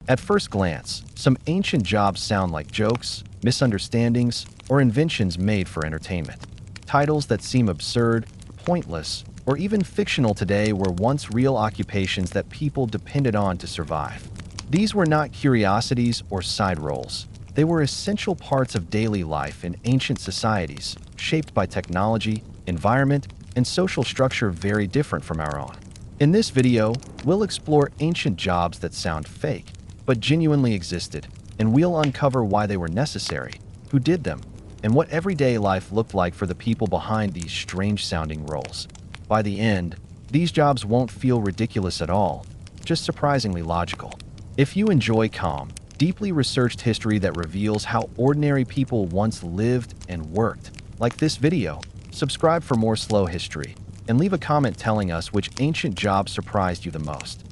At first glance, some ancient jobs sound like jokes, misunderstandings, or inventions made for entertainment. Titles that seem absurd, pointless, or even fictional today were once real occupations that people depended on to survive. These were not curiosities or side roles. They were essential parts of daily life in ancient societies, shaped by technology, environment, and social structure very different from our own. In this video, we'll explore ancient jobs that sound fake, but genuinely existed, and we'll uncover why they were necessary, who did them, and what everyday life looked like for the people behind these strange-sounding roles. By the end, these jobs won't feel ridiculous at all, just surprisingly logical. If you enjoy calm, deeply researched history that reveals how ordinary people once lived and worked, like this video, subscribe for more slow history, and leave a comment telling us which ancient job surprised you the most.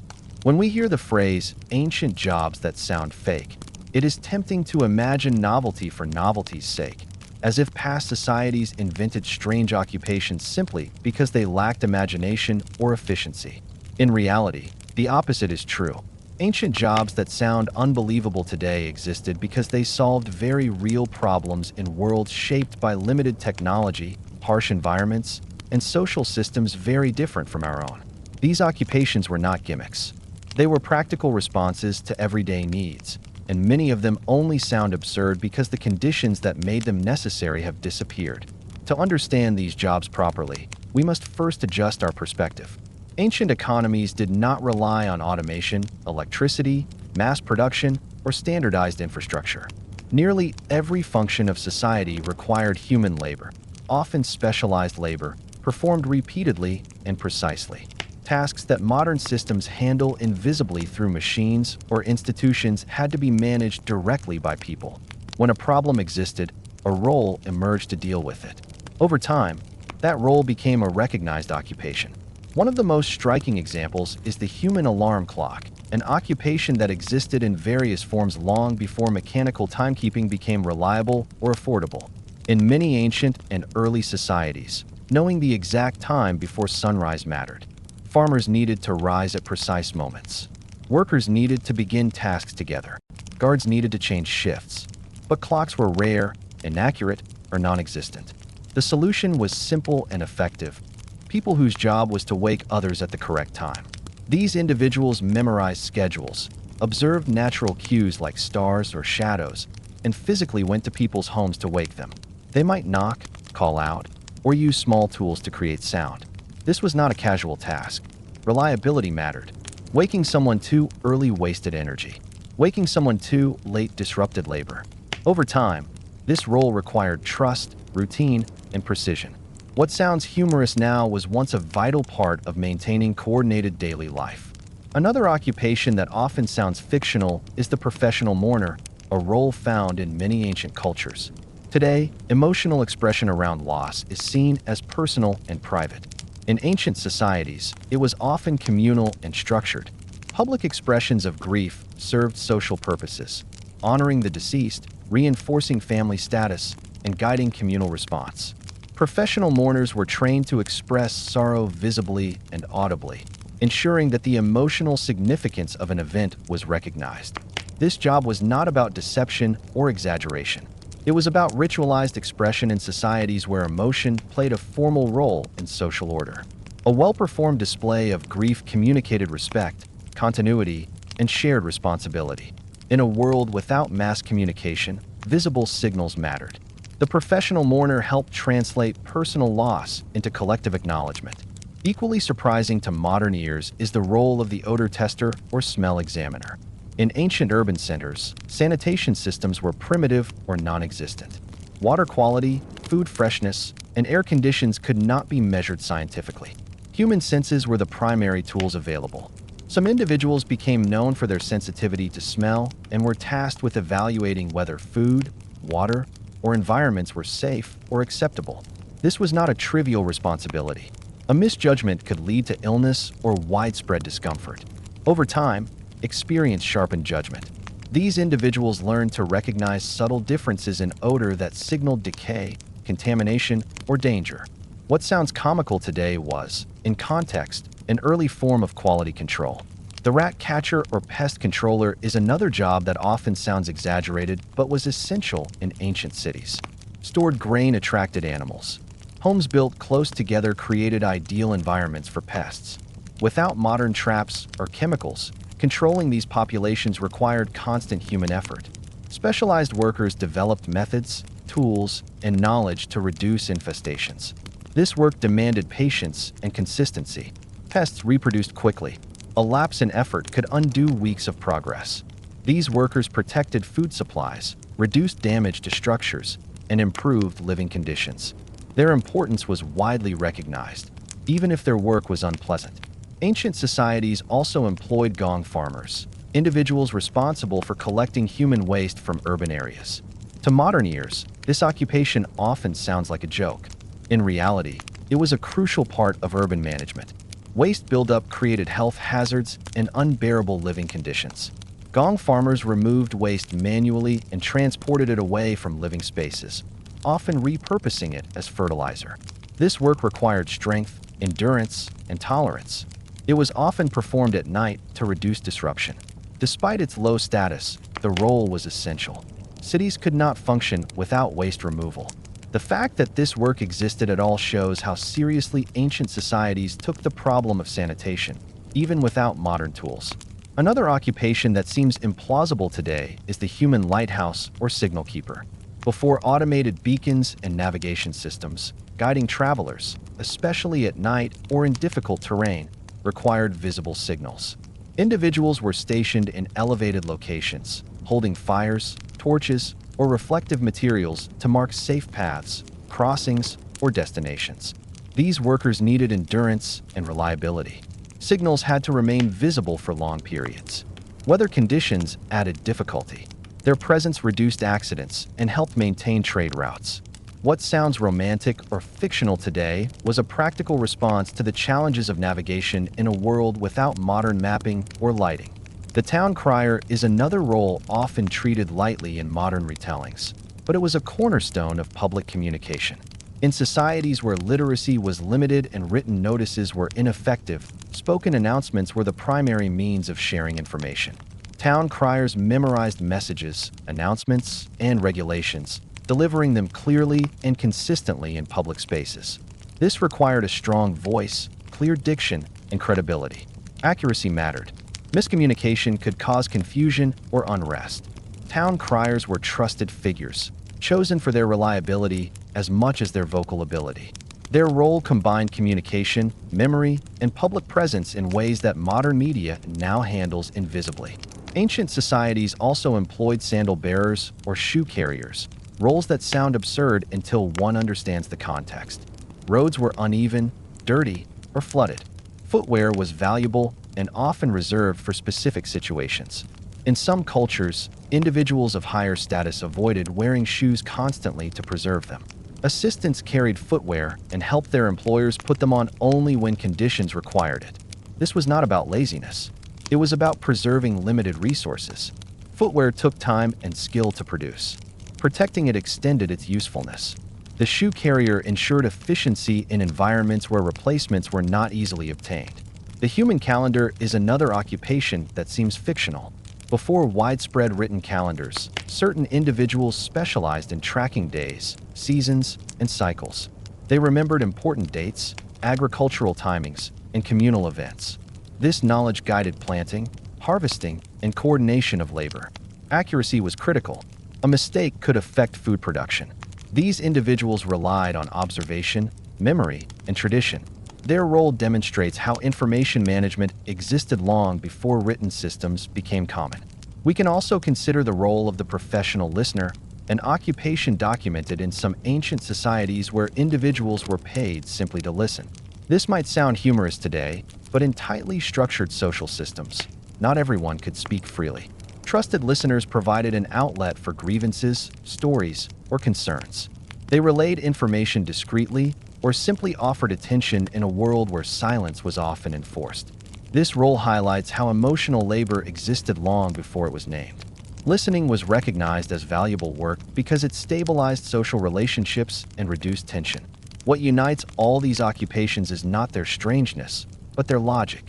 When we hear the phrase, ancient jobs that sound fake, it is tempting to imagine novelty for novelty's sake, as if past societies invented strange occupations simply because they lacked imagination or efficiency. In reality, the opposite is true. Ancient jobs that sound unbelievable today existed because they solved very real problems in worlds shaped by limited technology, harsh environments, and social systems very different from our own. These occupations were not gimmicks. They were practical responses to everyday needs, and many of them only sound absurd because the conditions that made them necessary have disappeared. To understand these jobs properly, we must first adjust our perspective. Ancient economies did not rely on automation, electricity, mass production, or standardized infrastructure. Nearly every function of society required human labor, often specialized labor, performed repeatedly and precisely. Tasks that modern systems handle invisibly through machines or institutions had to be managed directly by people. When a problem existed, a role emerged to deal with it. Over time, that role became a recognized occupation. One of the most striking examples is the human alarm clock, an occupation that existed in various forms long before mechanical timekeeping became reliable or affordable. In many ancient and early societies, knowing the exact time before sunrise mattered. Farmers needed to rise at precise moments. Workers needed to begin tasks together. Guards needed to change shifts. But clocks were rare, inaccurate, or non-existent. The solution was simple and effective. People whose job was to wake others at the correct time. These individuals memorized schedules, observed natural cues like stars or shadows, and physically went to people's homes to wake them. They might knock, call out, or use small tools to create sound. This was not a casual task. Reliability mattered. Waking someone too early wasted energy. Waking someone too late disrupted labor. Over time, this role required trust, routine, and precision. What sounds humorous now was once a vital part of maintaining coordinated daily life. Another occupation that often sounds fictional is the professional mourner, a role found in many ancient cultures. Today, emotional expression around loss is seen as personal and private. In ancient societies, it was often communal and structured. Public expressions of grief served social purposes, honoring the deceased, reinforcing family status, and guiding communal response. Professional mourners were trained to express sorrow visibly and audibly, ensuring that the emotional significance of an event was recognized. This job was not about deception or exaggeration. It was about ritualized expression in societies where emotion played a formal role in social order. A well-performed display of grief communicated respect, continuity, and shared responsibility. In a world without mass communication, visible signals mattered. The professional mourner helped translate personal loss into collective acknowledgement. Equally surprising to modern ears is the role of the odor tester or smell examiner. In ancient urban centers, sanitation systems were primitive or non-existent. Water quality, food freshness, and air conditions could not be measured scientifically. Human senses were the primary tools available. Some individuals became known for their sensitivity to smell and were tasked with evaluating whether food, water, or environments were safe or acceptable. This was not a trivial responsibility. A misjudgment could lead to illness or widespread discomfort. Over time, experience sharpened judgment. These individuals learned to recognize subtle differences in odor that signaled decay, contamination, or danger. What sounds comical today was, in context, an early form of quality control. The rat catcher or pest controller is another job that often sounds exaggerated but was essential in ancient cities. Stored grain attracted animals. Homes built close together created ideal environments for pests. Without modern traps or chemicals, controlling these populations required constant human effort. Specialized workers developed methods, tools, and knowledge to reduce infestations. This work demanded patience and consistency. Pests reproduced quickly. A lapse in effort could undo weeks of progress. These workers protected food supplies, reduced damage to structures, and improved living conditions. Their importance was widely recognized, even if their work was unpleasant. Ancient societies also employed gong farmers, individuals responsible for collecting human waste from urban areas. To modern ears, this occupation often sounds like a joke. In reality, it was a crucial part of urban management. Waste buildup created health hazards and unbearable living conditions. Gong farmers removed waste manually and transported it away from living spaces, often repurposing it as fertilizer. This work required strength, endurance, and tolerance. It was often performed at night to reduce disruption. Despite its low status, the role was essential. Cities could not function without waste removal. The fact that this work existed at all shows how seriously ancient societies took the problem of sanitation, even without modern tools. Another occupation that seems implausible today is the human lighthouse or signal keeper. Before automated beacons and navigation systems, guiding travelers, especially at night or in difficult terrain, required visible signals. Individuals were stationed in elevated locations, holding fires, torches, or reflective materials to mark safe paths, crossings, or destinations. These workers needed endurance and reliability. Signals had to remain visible for long periods. Weather conditions added difficulty. Their presence reduced accidents and helped maintain trade routes. What sounds romantic or fictional today was a practical response to the challenges of navigation in a world without modern mapping or lighting. The town crier is another role often treated lightly in modern retellings, but it was a cornerstone of public communication. In societies where literacy was limited and written notices were ineffective, spoken announcements were the primary means of sharing information. Town criers memorized messages, announcements, and regulations, delivering them clearly and consistently in public spaces. This required a strong voice, clear diction, and credibility. Accuracy mattered. Miscommunication could cause confusion or unrest. Town criers were trusted figures, chosen for their reliability as much as their vocal ability. Their role combined communication, memory, and public presence in ways that modern media now handles invisibly. Ancient societies also employed sandal bearers or shoe carriers, roles that sound absurd until one understands the context. Roads were uneven, dirty, or flooded. Footwear was valuable and often reserved for specific situations. In some cultures, individuals of higher status avoided wearing shoes constantly to preserve them. Assistants carried footwear and helped their employers put them on only when conditions required it. This was not about laziness. It was about preserving limited resources. Footwear took time and skill to produce. Protecting it extended its usefulness. The shoe carrier ensured efficiency in environments where replacements were not easily obtained. The human calendar is another occupation that seems fictional. Before widespread written calendars, certain individuals specialized in tracking days, seasons, and cycles. They remembered important dates, agricultural timings, and communal events. This knowledge guided planting, harvesting, and coordination of labor. Accuracy was critical. A mistake could affect food production. These individuals relied on observation, memory, and tradition. Their role demonstrates how information management existed long before written systems became common. We can also consider the role of the professional listener, an occupation documented in some ancient societies where individuals were paid simply to listen. This might sound humorous today, but in tightly structured social systems, not everyone could speak freely. Trusted listeners provided an outlet for grievances, stories, or concerns. They relayed information discreetly or simply offered attention in a world where silence was often enforced. This role highlights how emotional labor existed long before it was named. Listening was recognized as valuable work because it stabilized social relationships and reduced tension. What unites all these occupations is not their strangeness, but their logic.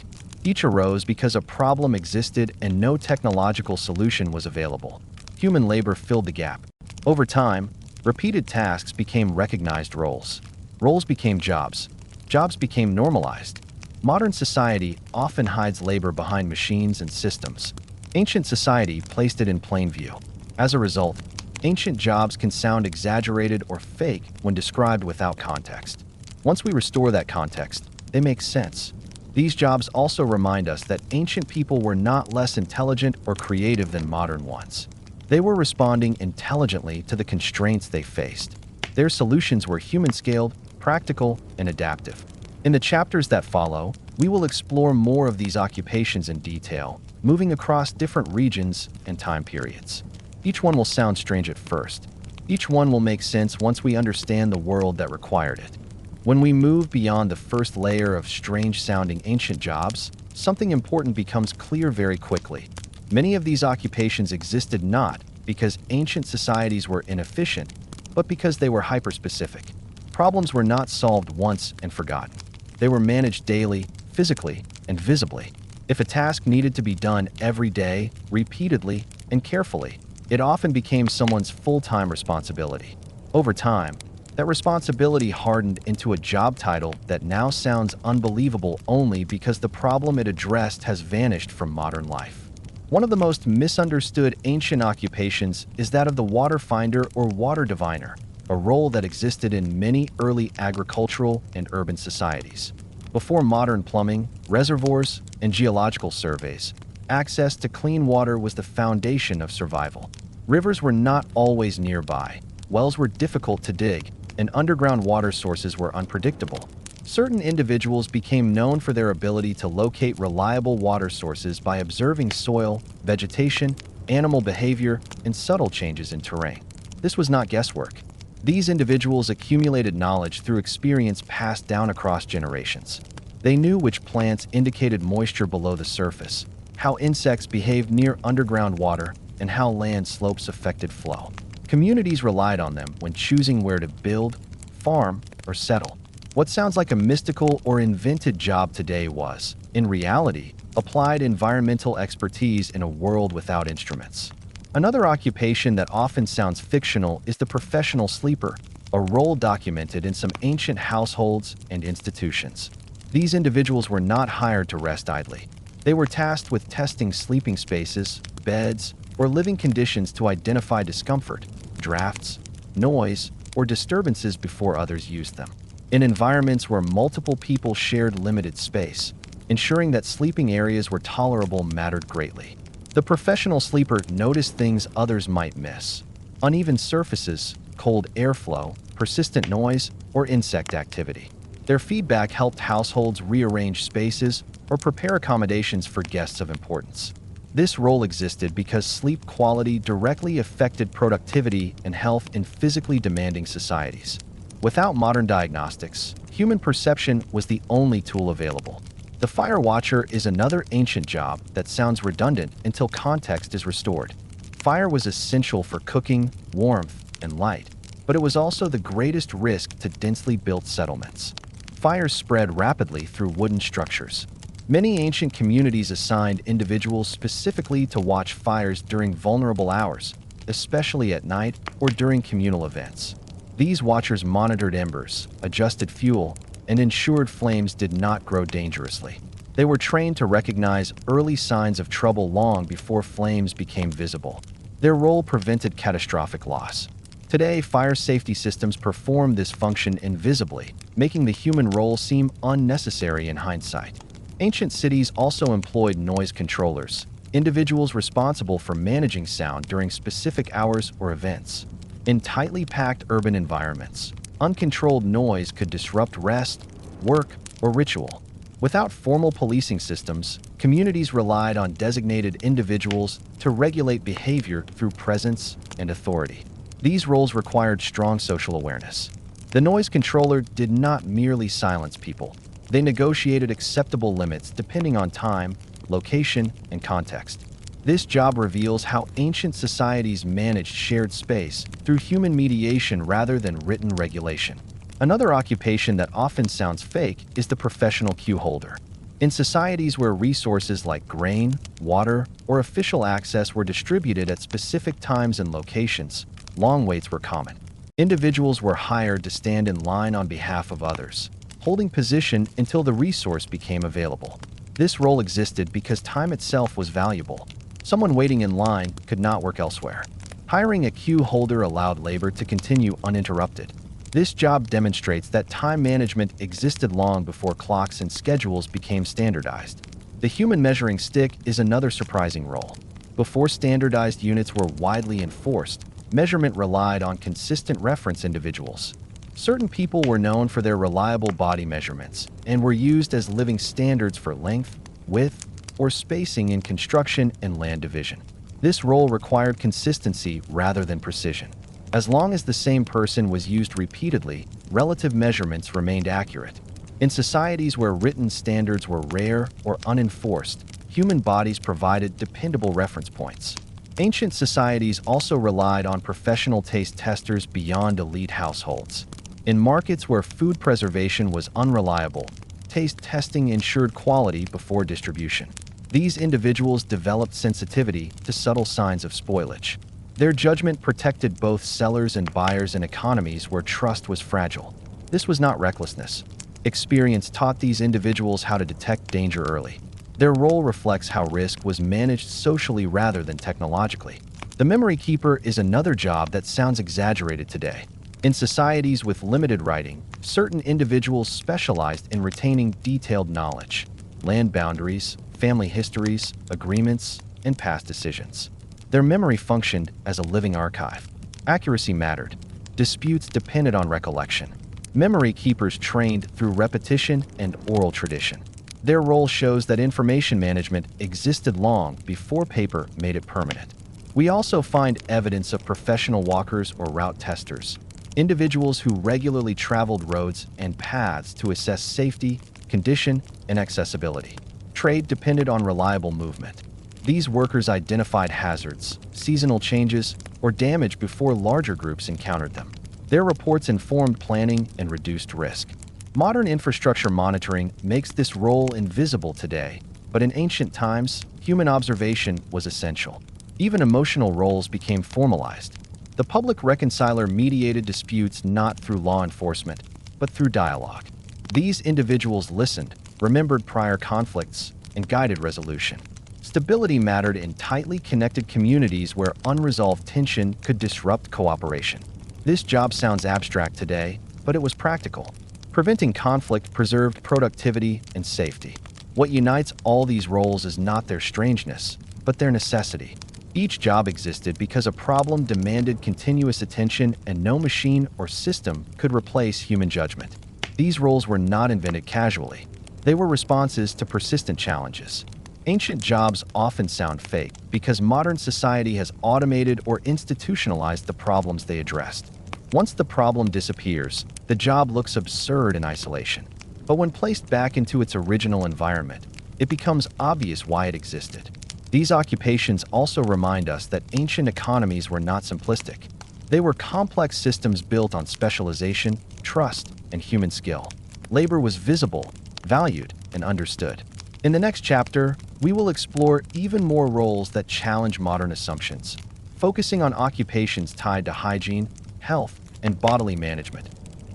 Each arose because a problem existed and no technological solution was available. Human labor filled the gap. Over time, repeated tasks became recognized roles. Roles became jobs. Jobs became normalized. Modern society often hides labor behind machines and systems. Ancient society placed it in plain view. As a result, ancient jobs can sound exaggerated or fake when described without context. Once we restore that context, they make sense. These jobs also remind us that ancient people were not less intelligent or creative than modern ones. They were responding intelligently to the constraints they faced. Their solutions were human-scaled, practical, and adaptive. In the chapters that follow, we will explore more of these occupations in detail, moving across different regions and time periods. Each one will sound strange at first. Each one will make sense once we understand the world that required it. When we move beyond the first layer of strange-sounding ancient jobs, something important becomes clear very quickly. Many of these occupations existed not because ancient societies were inefficient, but because they were hyperspecific. Problems were not solved once and forgotten. They were managed daily, physically, and visibly. If a task needed to be done every day, repeatedly, and carefully, it often became someone's full-time responsibility. Over time, that responsibility hardened into a job title that now sounds unbelievable only because the problem it addressed has vanished from modern life. One of the most misunderstood ancient occupations is that of the water finder or water diviner, a role that existed in many early agricultural and urban societies. Before modern plumbing, reservoirs, and geological surveys, access to clean water was the foundation of survival. Rivers were not always nearby, wells were difficult to dig, and underground water sources were unpredictable. Certain individuals became known for their ability to locate reliable water sources by observing soil, vegetation, animal behavior, and subtle changes in terrain. This was not guesswork. These individuals accumulated knowledge through experience passed down across generations. They knew which plants indicated moisture below the surface, how insects behaved near underground water, and how land slopes affected flow. Communities relied on them when choosing where to build, farm, or settle. What sounds like a mystical or invented job today was, in reality, applied environmental expertise in a world without instruments. Another occupation that often sounds fictional is the professional sleeper, a role documented in some ancient households and institutions. These individuals were not hired to rest idly. They were tasked with testing sleeping spaces, beds, or living conditions to identify discomfort, drafts, noise, or disturbances before others used them. In environments where multiple people shared limited space, ensuring that sleeping areas were tolerable mattered greatly. The professional sleeper noticed things others might miss: uneven surfaces, cold airflow, persistent noise, or insect activity. Their feedback helped households rearrange spaces or prepare accommodations for guests of importance. This role existed because sleep quality directly affected productivity and health in physically demanding societies. Without modern diagnostics, human perception was the only tool available. The fire watcher is another ancient job that sounds redundant until context is restored. Fire was essential for cooking, warmth, and light, but it was also the greatest risk to densely built settlements. Fires spread rapidly through wooden structures. Many ancient communities assigned individuals specifically to watch fires during vulnerable hours, especially at night or during communal events. These watchers monitored embers, adjusted fuel, and ensured flames did not grow dangerously. They were trained to recognize early signs of trouble long before flames became visible. Their role prevented catastrophic loss. Today, fire safety systems perform this function invisibly, making the human role seem unnecessary in hindsight. Ancient cities also employed noise controllers, individuals responsible for managing sound during specific hours or events. In tightly packed urban environments, uncontrolled noise could disrupt rest, work, or ritual. Without formal policing systems, communities relied on designated individuals to regulate behavior through presence and authority. These roles required strong social awareness. The noise controller did not merely silence people. They negotiated acceptable limits depending on time, location, and context. This job reveals how ancient societies managed shared space through human mediation rather than written regulation. Another occupation that often sounds fake is the professional queue holder. In societies where resources like grain, water, or official access were distributed at specific times and locations, long waits were common. Individuals were hired to stand in line on behalf of others, holding position until the resource became available. This role existed because time itself was valuable. Someone waiting in line could not work elsewhere. Hiring a queue holder allowed labor to continue uninterrupted. This job demonstrates that time management existed long before clocks and schedules became standardized. The human measuring stick is another surprising role. Before standardized units were widely enforced, measurement relied on consistent reference individuals. Certain people were known for their reliable body measurements and were used as living standards for length, width, or spacing in construction and land division. This role required consistency rather than precision. As long as the same person was used repeatedly, relative measurements remained accurate. In societies where written standards were rare or unenforced, human bodies provided dependable reference points. Ancient societies also relied on professional taste testers beyond elite households. In markets where food preservation was unreliable, taste testing ensured quality before distribution. These individuals developed sensitivity to subtle signs of spoilage. Their judgment protected both sellers and buyers in economies where trust was fragile. This was not recklessness. Experience taught these individuals how to detect danger early. Their role reflects how risk was managed socially rather than technologically. The memory keeper is another job that sounds exaggerated today. In societies with limited writing, certain individuals specialized in retaining detailed knowledge, land boundaries, family histories, agreements, and past decisions. Their memory functioned as a living archive. Accuracy mattered. Disputes depended on recollection. Memory keepers trained through repetition and oral tradition. Their role shows that information management existed long before paper made it permanent. We also find evidence of professional walkers or route testers, individuals who regularly traveled roads and paths to assess safety, condition, and accessibility. Trade depended on reliable movement. These workers identified hazards, seasonal changes, or damage before larger groups encountered them. Their reports informed planning and reduced risk. Modern infrastructure monitoring makes this role invisible today, but in ancient times, human observation was essential. Even emotional roles became formalized. The public reconciler mediated disputes not through law enforcement, but through dialogue. These individuals listened, remembered prior conflicts, and guided resolution. Stability mattered in tightly connected communities where unresolved tension could disrupt cooperation. This job sounds abstract today, but it was practical. Preventing conflict preserved productivity and safety. What unites all these roles is not their strangeness, but their necessity. Each job existed because a problem demanded continuous attention and no machine or system could replace human judgment. These roles were not invented casually. They were responses to persistent challenges. Ancient jobs often sound fake because modern society has automated or institutionalized the problems they addressed. Once the problem disappears, the job looks absurd in isolation. But when placed back into its original environment, it becomes obvious why it existed. These occupations also remind us that ancient economies were not simplistic. They were complex systems built on specialization, trust, and human skill. Labor was visible, valued, and understood. In the next chapter, we will explore even more roles that challenge modern assumptions, focusing on occupations tied to hygiene, health, and bodily management,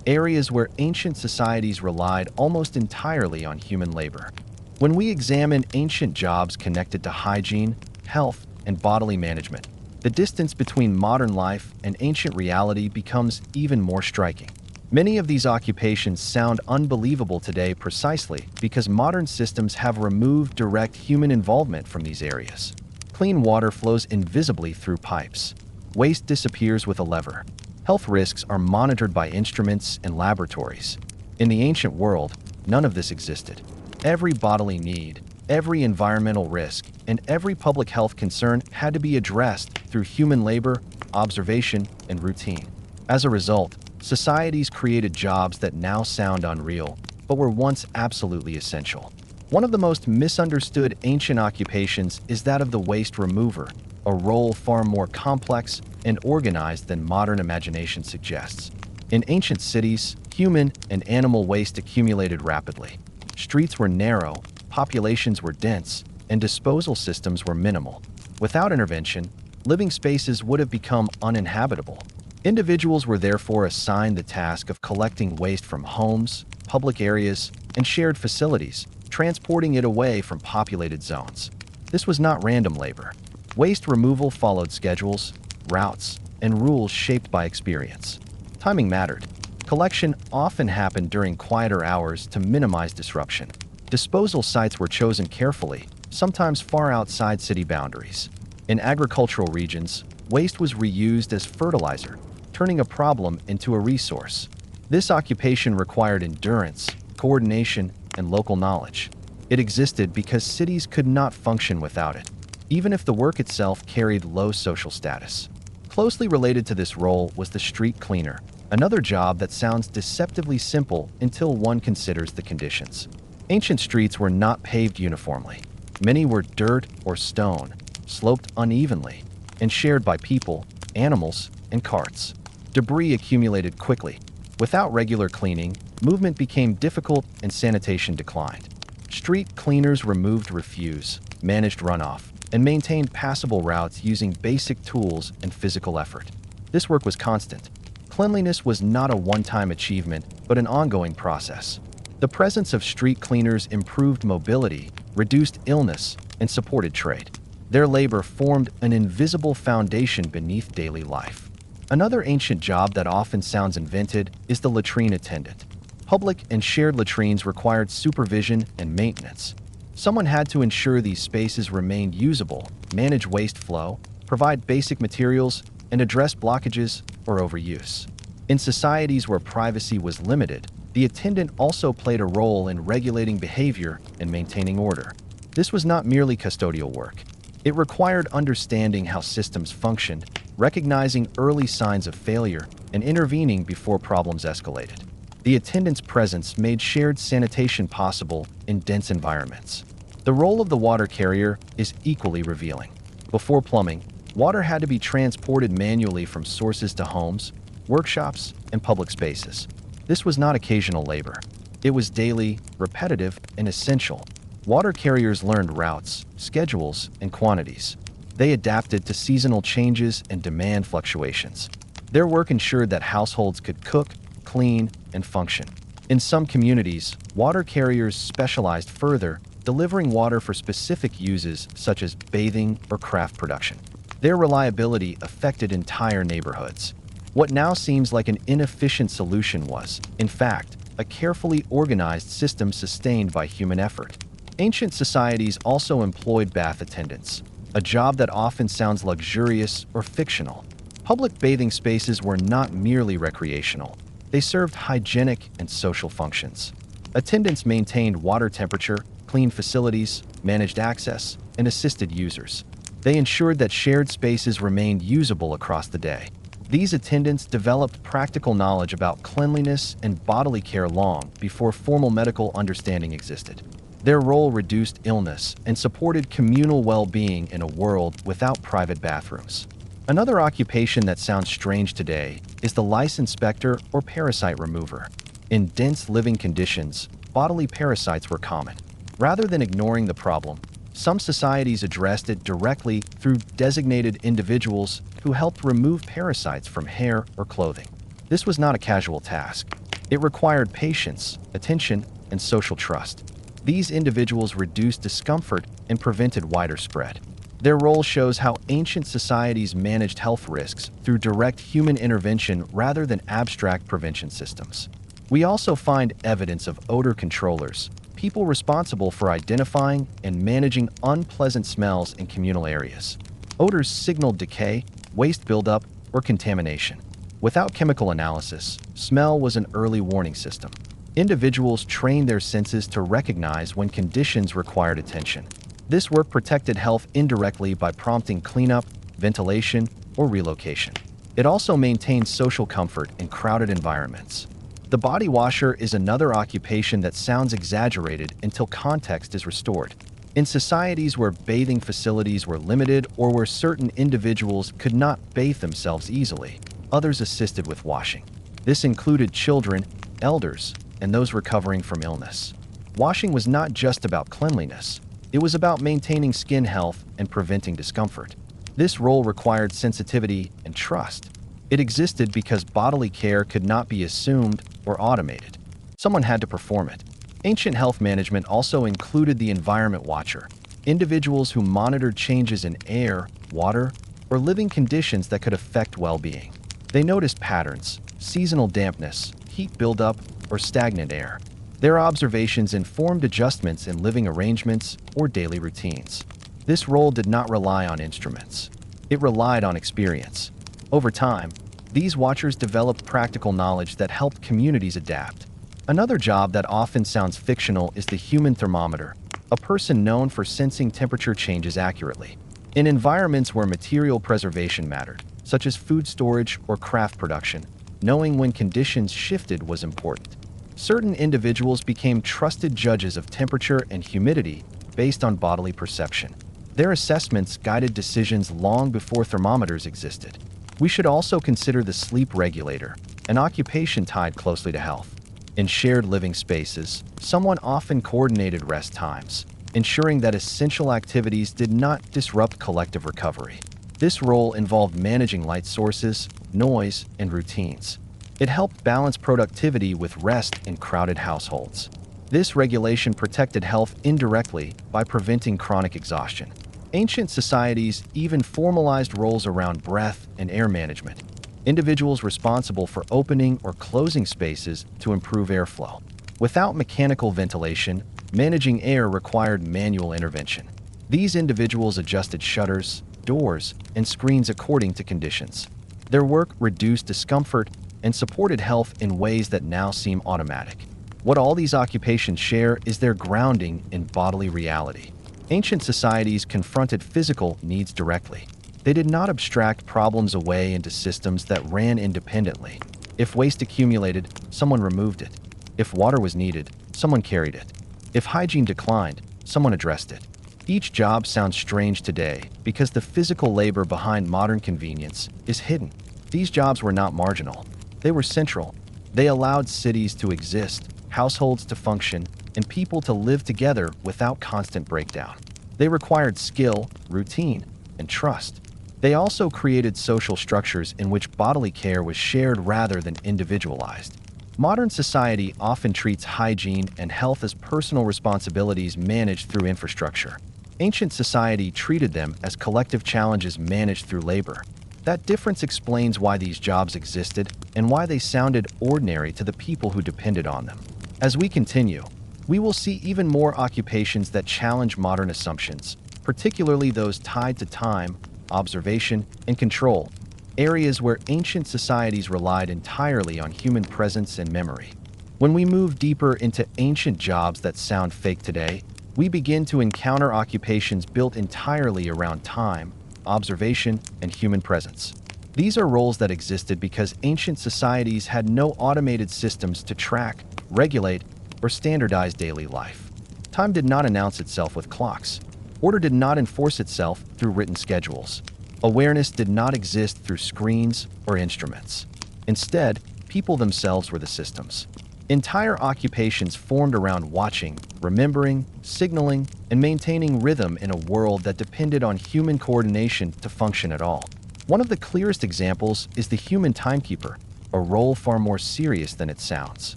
areas where ancient societies relied almost entirely on human labor. When we examine ancient jobs connected to hygiene, health, and bodily management, the distance between modern life and ancient reality becomes even more striking. Many of these occupations sound unbelievable today precisely because modern systems have removed direct human involvement from these areas. Clean water flows invisibly through pipes. Waste disappears with a lever. Health risks are monitored by instruments and laboratories. In the ancient world, none of this existed. Every bodily need, every environmental risk, and every public health concern had to be addressed through human labor, observation, and routine. As a result, societies created jobs that now sound unreal, but were once absolutely essential. One of the most misunderstood ancient occupations is that of the waste remover, a role far more complex and organized than modern imagination suggests. In ancient cities, human and animal waste accumulated rapidly. Streets were narrow, populations were dense, and disposal systems were minimal. Without intervention, living spaces would have become uninhabitable. Individuals were therefore assigned the task of collecting waste from homes, public areas, and shared facilities, transporting it away from populated zones. This was not random labor. Waste removal followed schedules, routes, and rules shaped by experience. Timing mattered. Collection often happened during quieter hours to minimize disruption. Disposal sites were chosen carefully, sometimes far outside city boundaries. In agricultural regions, waste was reused as fertilizer, turning a problem into a resource. This occupation required endurance, coordination, and local knowledge. It existed because cities could not function without it, even if the work itself carried low social status. Closely related to this role was the street cleaner, another job that sounds deceptively simple until one considers the conditions. Ancient streets were not paved uniformly. Many were dirt or stone, sloped unevenly, and shared by people, animals, and carts. Debris accumulated quickly. Without regular cleaning, movement became difficult and sanitation declined. Street cleaners removed refuse, managed runoff, and maintained passable routes using basic tools and physical effort. This work was constant. Cleanliness was not a one-time achievement, but an ongoing process. The presence of street cleaners improved mobility, reduced illness, and supported trade. Their labor formed an invisible foundation beneath daily life. Another ancient job that often sounds invented is the latrine attendant. Public and shared latrines required supervision and maintenance. Someone had to ensure these spaces remained usable, manage waste flow, provide basic materials, and address blockages or overuse. In societies where privacy was limited, the attendant also played a role in regulating behavior and maintaining order. This was not merely custodial work. It required understanding how systems functioned, recognizing early signs of failure, and intervening before problems escalated. The attendant's presence made shared sanitation possible in dense environments. The role of the water carrier is equally revealing. Before plumbing, water had to be transported manually from sources to homes, workshops, and public spaces. This was not occasional labor. It was daily, repetitive, and essential. Water carriers learned routes, schedules, and quantities. They adapted to seasonal changes and demand fluctuations. Their work ensured that households could cook, clean, and function. In some communities, water carriers specialized further, delivering water for specific uses such as bathing or craft production. Their reliability affected entire neighborhoods. What now seems like an inefficient solution was, in fact, a carefully organized system sustained by human effort. Ancient societies also employed bath attendants, a job that often sounds luxurious or fictional. Public bathing spaces were not merely recreational. They served hygienic and social functions. Attendants maintained water temperature, cleaned facilities, managed access, and assisted users. They ensured that shared spaces remained usable across the day. These attendants developed practical knowledge about cleanliness and bodily care long before formal medical understanding existed. Their role reduced illness and supported communal well-being in a world without private bathrooms. Another occupation that sounds strange today is the lice inspector or parasite remover. In dense living conditions, bodily parasites were common. Rather than ignoring the problem, some societies addressed it directly through designated individuals who helped remove parasites from hair or clothing. This was not a casual task. It required patience, attention, and social trust. These individuals reduced discomfort and prevented wider spread. Their role shows how ancient societies managed health risks through direct human intervention rather than abstract prevention systems. We also find evidence of odor controllers, people responsible for identifying and managing unpleasant smells in communal areas. Odors signaled decay, waste buildup, or contamination. Without chemical analysis, smell was an early warning system. Individuals trained their senses to recognize when conditions required attention. This work protected health indirectly by prompting cleanup, ventilation, or relocation. It also maintained social comfort in crowded environments. The body washer is another occupation that sounds exaggerated until context is restored. In societies where bathing facilities were limited or where certain individuals could not bathe themselves easily, others assisted with washing. This included children, elders, and those recovering from illness. Washing was not just about cleanliness, it was about maintaining skin health and preventing discomfort. This role required sensitivity and trust. It existed because bodily care could not be assumed or automated. Someone had to perform it. Ancient health management also included the environment watcher, individuals who monitored changes in air, water, or living conditions that could affect well-being. They noticed patterns, seasonal dampness, heat buildup, or stagnant air. Their observations informed adjustments in living arrangements or daily routines. This role did not rely on instruments. It relied on experience. Over time, these watchers developed practical knowledge that helped communities adapt. Another job that often sounds fictional is the human thermometer, a person known for sensing temperature changes accurately. In environments where material preservation mattered, such as food storage or craft production, knowing when conditions shifted was important. Certain individuals became trusted judges of temperature and humidity based on bodily perception. Their assessments guided decisions long before thermometers existed. We should also consider the sleep regulator, an occupation tied closely to health. In shared living spaces, someone often coordinated rest times, ensuring that essential activities did not disrupt collective recovery. This role involved managing light sources, noise, and routines. It helped balance productivity with rest in crowded households. This regulation protected health indirectly by preventing chronic exhaustion. Ancient societies even formalized roles around breath and air management. Individuals responsible for opening or closing spaces to improve airflow. Without mechanical ventilation, managing air required manual intervention. These individuals adjusted shutters, doors, and screens according to conditions. Their work reduced discomfort and supported health in ways that now seem automatic. What all these occupations share is their grounding in bodily reality. Ancient societies confronted physical needs directly. They did not abstract problems away into systems that ran independently. If waste accumulated, someone removed it. If water was needed, someone carried it. If hygiene declined, someone addressed it. Each job sounds strange today because the physical labor behind modern convenience is hidden. These jobs were not marginal. They were central. They allowed cities to exist, households to function, and people to live together without constant breakdown. They required skill, routine, and trust. They also created social structures in which bodily care was shared rather than individualized. Modern society often treats hygiene and health as personal responsibilities managed through infrastructure. Ancient society treated them as collective challenges managed through labor. That difference explains why these jobs existed and why they sounded ordinary to the people who depended on them. As we continue, we will see even more occupations that challenge modern assumptions, particularly those tied to time, observation, and control, areas where ancient societies relied entirely on human presence and memory. When we move deeper into ancient jobs that sound fake today, we begin to encounter occupations built entirely around time, observation, and human presence. These are roles that existed because ancient societies had no automated systems to track, regulate, or standardize daily life. Time did not announce itself with clocks. Order did not enforce itself through written schedules. Awareness did not exist through screens or instruments. Instead, people themselves were the systems. Entire occupations formed around watching, remembering, signaling, and maintaining rhythm in a world that depended on human coordination to function at all. One of the clearest examples is the human timekeeper, a role far more serious than it sounds.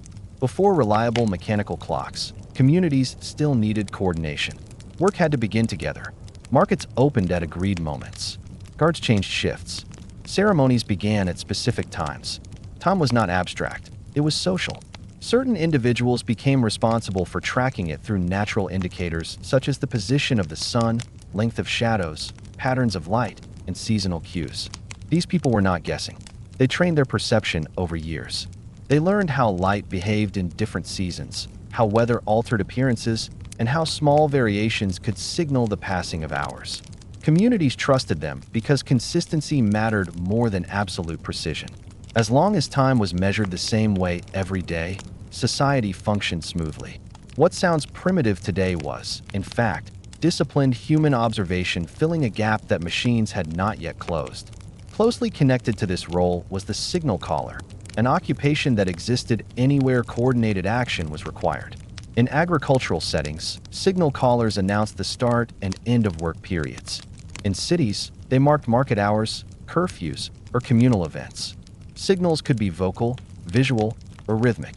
Before reliable mechanical clocks, communities still needed coordination. Work had to begin together. Markets opened at agreed moments. Guards changed shifts. Ceremonies began at specific times. Time was not abstract, it was social. Certain individuals became responsible for tracking it through natural indicators such as the position of the sun, length of shadows, patterns of light, and seasonal cues. These people were not guessing. They trained their perception over years. They learned how light behaved in different seasons, how weather altered appearances, and how small variations could signal the passing of hours. Communities trusted them because consistency mattered more than absolute precision. As long as time was measured the same way every day, society functioned smoothly. What sounds primitive today was, in fact, disciplined human observation filling a gap that machines had not yet closed. Closely connected to this role was the signal caller, an occupation that existed anywhere coordinated action was required. In agricultural settings, signal callers announced the start and end of work periods. In cities, they marked market hours, curfews, or communal events. Signals could be vocal, visual, or rhythmic.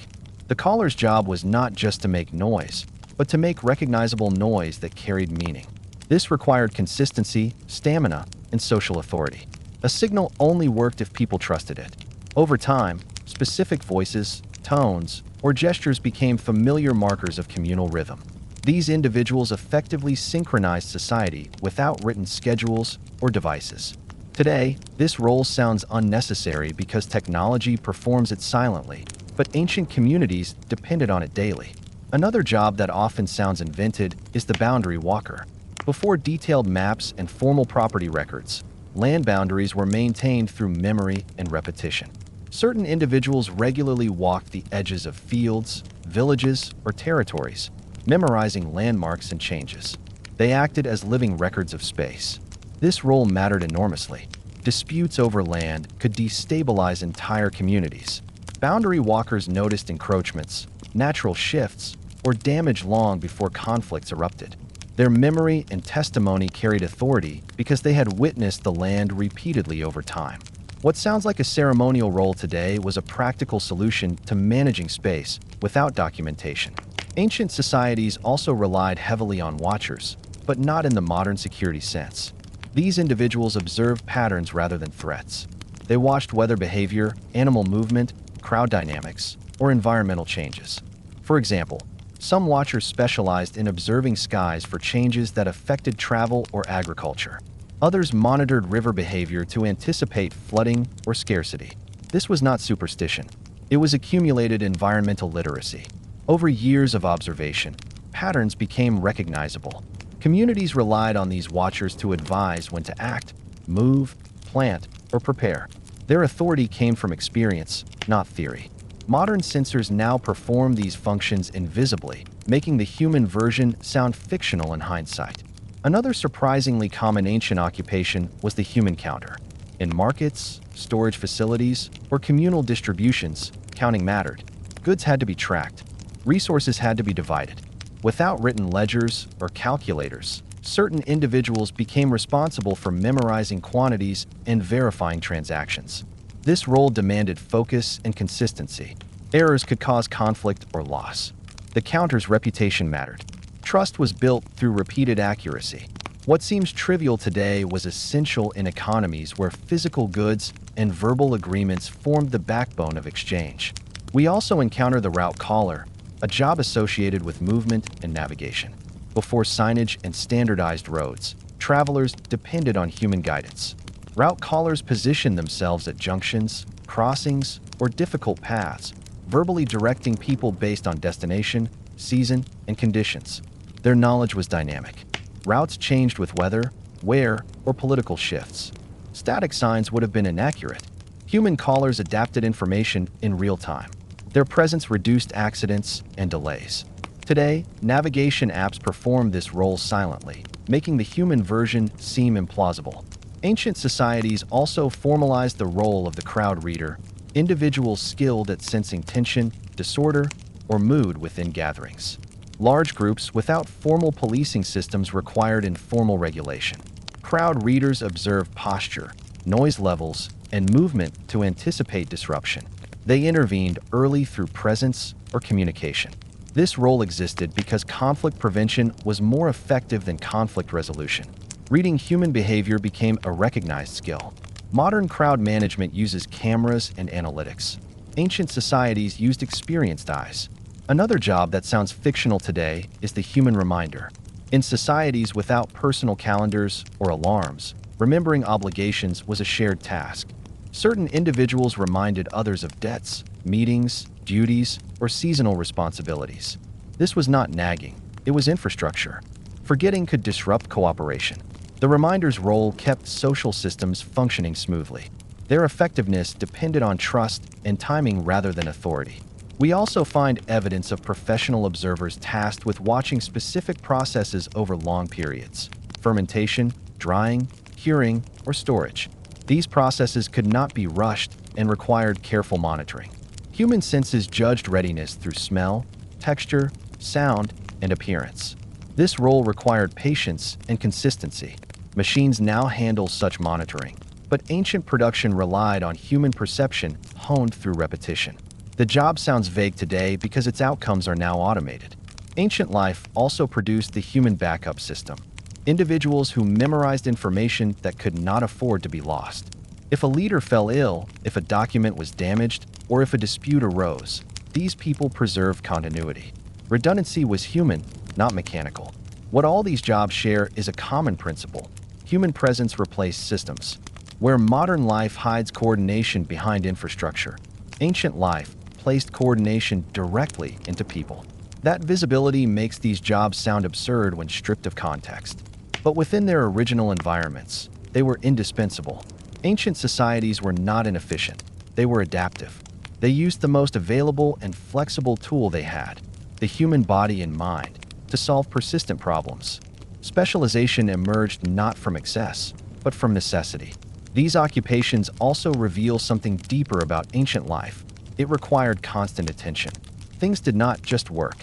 The caller's job was not just to make noise, but to make recognizable noise that carried meaning. This required consistency, stamina, and social authority. A signal only worked if people trusted it. Over time, specific voices, tones, or gestures became familiar markers of communal rhythm. These individuals effectively synchronized society without written schedules or devices. Today, this role sounds unnecessary because technology performs it silently, but ancient communities depended on it daily. Another job that often sounds invented is the boundary walker. Before detailed maps and formal property records, land boundaries were maintained through memory and repetition. Certain individuals regularly walked the edges of fields, villages, or territories, memorizing landmarks and changes. They acted as living records of space. This role mattered enormously. Disputes over land could destabilize entire communities. Boundary walkers noticed encroachments, natural shifts, or damage long before conflicts erupted. Their memory and testimony carried authority because they had witnessed the land repeatedly over time. What sounds like a ceremonial role today was a practical solution to managing space without documentation. Ancient societies also relied heavily on watchers, but not in the modern security sense. These individuals observed patterns rather than threats. They watched weather behavior, animal movement, crowd dynamics, or environmental changes. For example, some watchers specialized in observing skies for changes that affected travel or agriculture. Others monitored river behavior to anticipate flooding or scarcity. This was not superstition. It was accumulated environmental literacy. Over years of observation, patterns became recognizable. Communities relied on these watchers to advise when to act, move, plant, or prepare. Their authority came from experience, not theory. Modern sensors now perform these functions invisibly, making the human version sound fictional in hindsight. Another surprisingly common ancient occupation was the human counter. In markets, storage facilities, or communal distributions, counting mattered. Goods had to be tracked. Resources had to be divided. Without written ledgers or calculators, certain individuals became responsible for memorizing quantities and verifying transactions. This role demanded focus and consistency. Errors could cause conflict or loss. The counter's reputation mattered. Trust was built through repeated accuracy. What seems trivial today was essential in economies where physical goods and verbal agreements formed the backbone of exchange. We also encounter the route caller, a job associated with movement and navigation. Before signage and standardized roads, travelers depended on human guidance. Route callers positioned themselves at junctions, crossings, or difficult paths, verbally directing people based on destination, season, and conditions. Their knowledge was dynamic. Routes changed with weather, wear, or political shifts. Static signs would have been inaccurate. Human callers adapted information in real time. Their presence reduced accidents and delays. Today, navigation apps perform this role silently, making the human version seem implausible. Ancient societies also formalized the role of the crowd reader, individuals skilled at sensing tension, disorder, or mood within gatherings. Large groups without formal policing systems required informal regulation. Crowd readers observed posture, noise levels, and movement to anticipate disruption. They intervened early through presence or communication. This role existed because conflict prevention was more effective than conflict resolution. Reading human behavior became a recognized skill. Modern crowd management uses cameras and analytics. Ancient societies used experienced eyes. Another job that sounds fictional today is the human reminder. In societies without personal calendars or alarms, remembering obligations was a shared task. Certain individuals reminded others of debts, meetings, duties, or seasonal responsibilities. This was not nagging, it was infrastructure. Forgetting could disrupt cooperation. The reminder's role kept social systems functioning smoothly. Their effectiveness depended on trust and timing rather than authority. We also find evidence of professional observers tasked with watching specific processes over long periods: fermentation, drying, curing, or storage. These processes could not be rushed and required careful monitoring. Human senses judged readiness through smell, texture, sound, and appearance. This role required patience and consistency. Machines now handle such monitoring, but ancient production relied on human perception honed through repetition. The job sounds vague today because its outcomes are now automated. Ancient life also produced the human backup system, individuals who memorized information that could not afford to be lost. If a leader fell ill, if a document was damaged, or if a dispute arose, these people preserved continuity. Redundancy was human, not mechanical. What all these jobs share is a common principle. Human presence replaced systems. Where modern life hides coordination behind infrastructure, ancient life placed coordination directly into people. That visibility makes these jobs sound absurd when stripped of context. But within their original environments, they were indispensable. Ancient societies were not inefficient. They were adaptive. They used the most available and flexible tool they had, the human body and mind, to solve persistent problems. Specialization emerged not from excess, but from necessity. These occupations also reveal something deeper about ancient life. It required constant attention. Things did not just work.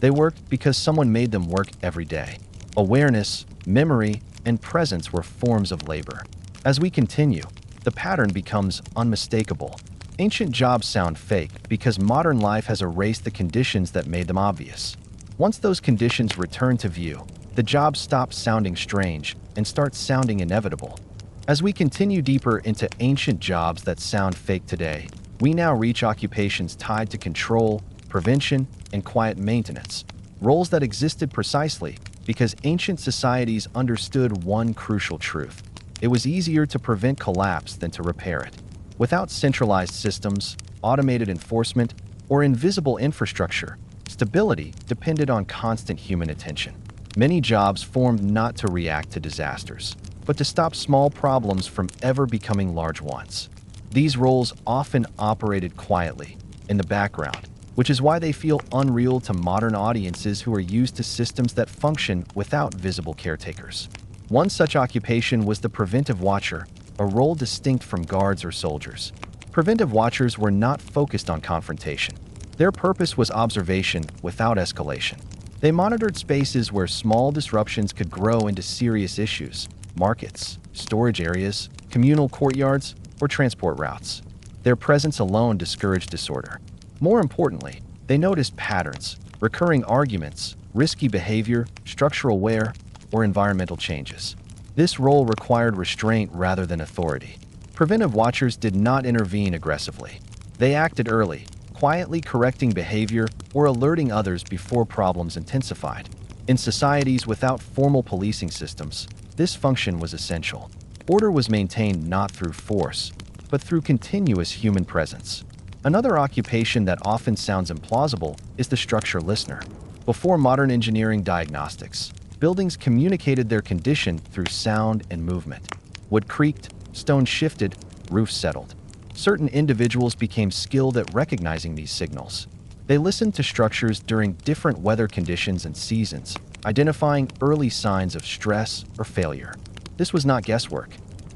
They worked because someone made them work every day. Awareness, memory, and presence were forms of labor. As we continue, the pattern becomes unmistakable. Ancient jobs sound fake because modern life has erased the conditions that made them obvious. Once those conditions return to view, the job stops sounding strange and starts sounding inevitable. As we continue deeper into ancient jobs that sound fake today, we now reach occupations tied to control, prevention, and quiet maintenance, roles that existed precisely because ancient societies understood one crucial truth. It was easier to prevent collapse than to repair it. Without centralized systems, automated enforcement, or invisible infrastructure, stability depended on constant human attention. Many jobs formed not to react to disasters, but to stop small problems from ever becoming large ones. These roles often operated quietly, in the background, which is why they feel unreal to modern audiences who are used to systems that function without visible caretakers. One such occupation was the preventive watcher, a role distinct from guards or soldiers. Preventive watchers were not focused on confrontation. Their purpose was observation without escalation. They monitored spaces where small disruptions could grow into serious issues: markets, storage areas, communal courtyards, or transport routes. Their presence alone discouraged disorder. More importantly, they noticed patterns, recurring arguments, risky behavior, structural wear, or environmental changes. This role required restraint rather than authority. Preventive watchers did not intervene aggressively. They acted early, quietly correcting behavior or alerting others before problems intensified. In societies without formal policing systems, this function was essential. Order was maintained not through force, but through continuous human presence. Another occupation that often sounds implausible is the structure listener. Before modern engineering diagnostics, buildings communicated their condition through sound and movement. Wood creaked, stone shifted, roofs settled. Certain individuals became skilled at recognizing these signals. They listened to structures during different weather conditions and seasons, identifying early signs of stress or failure. This was not guesswork.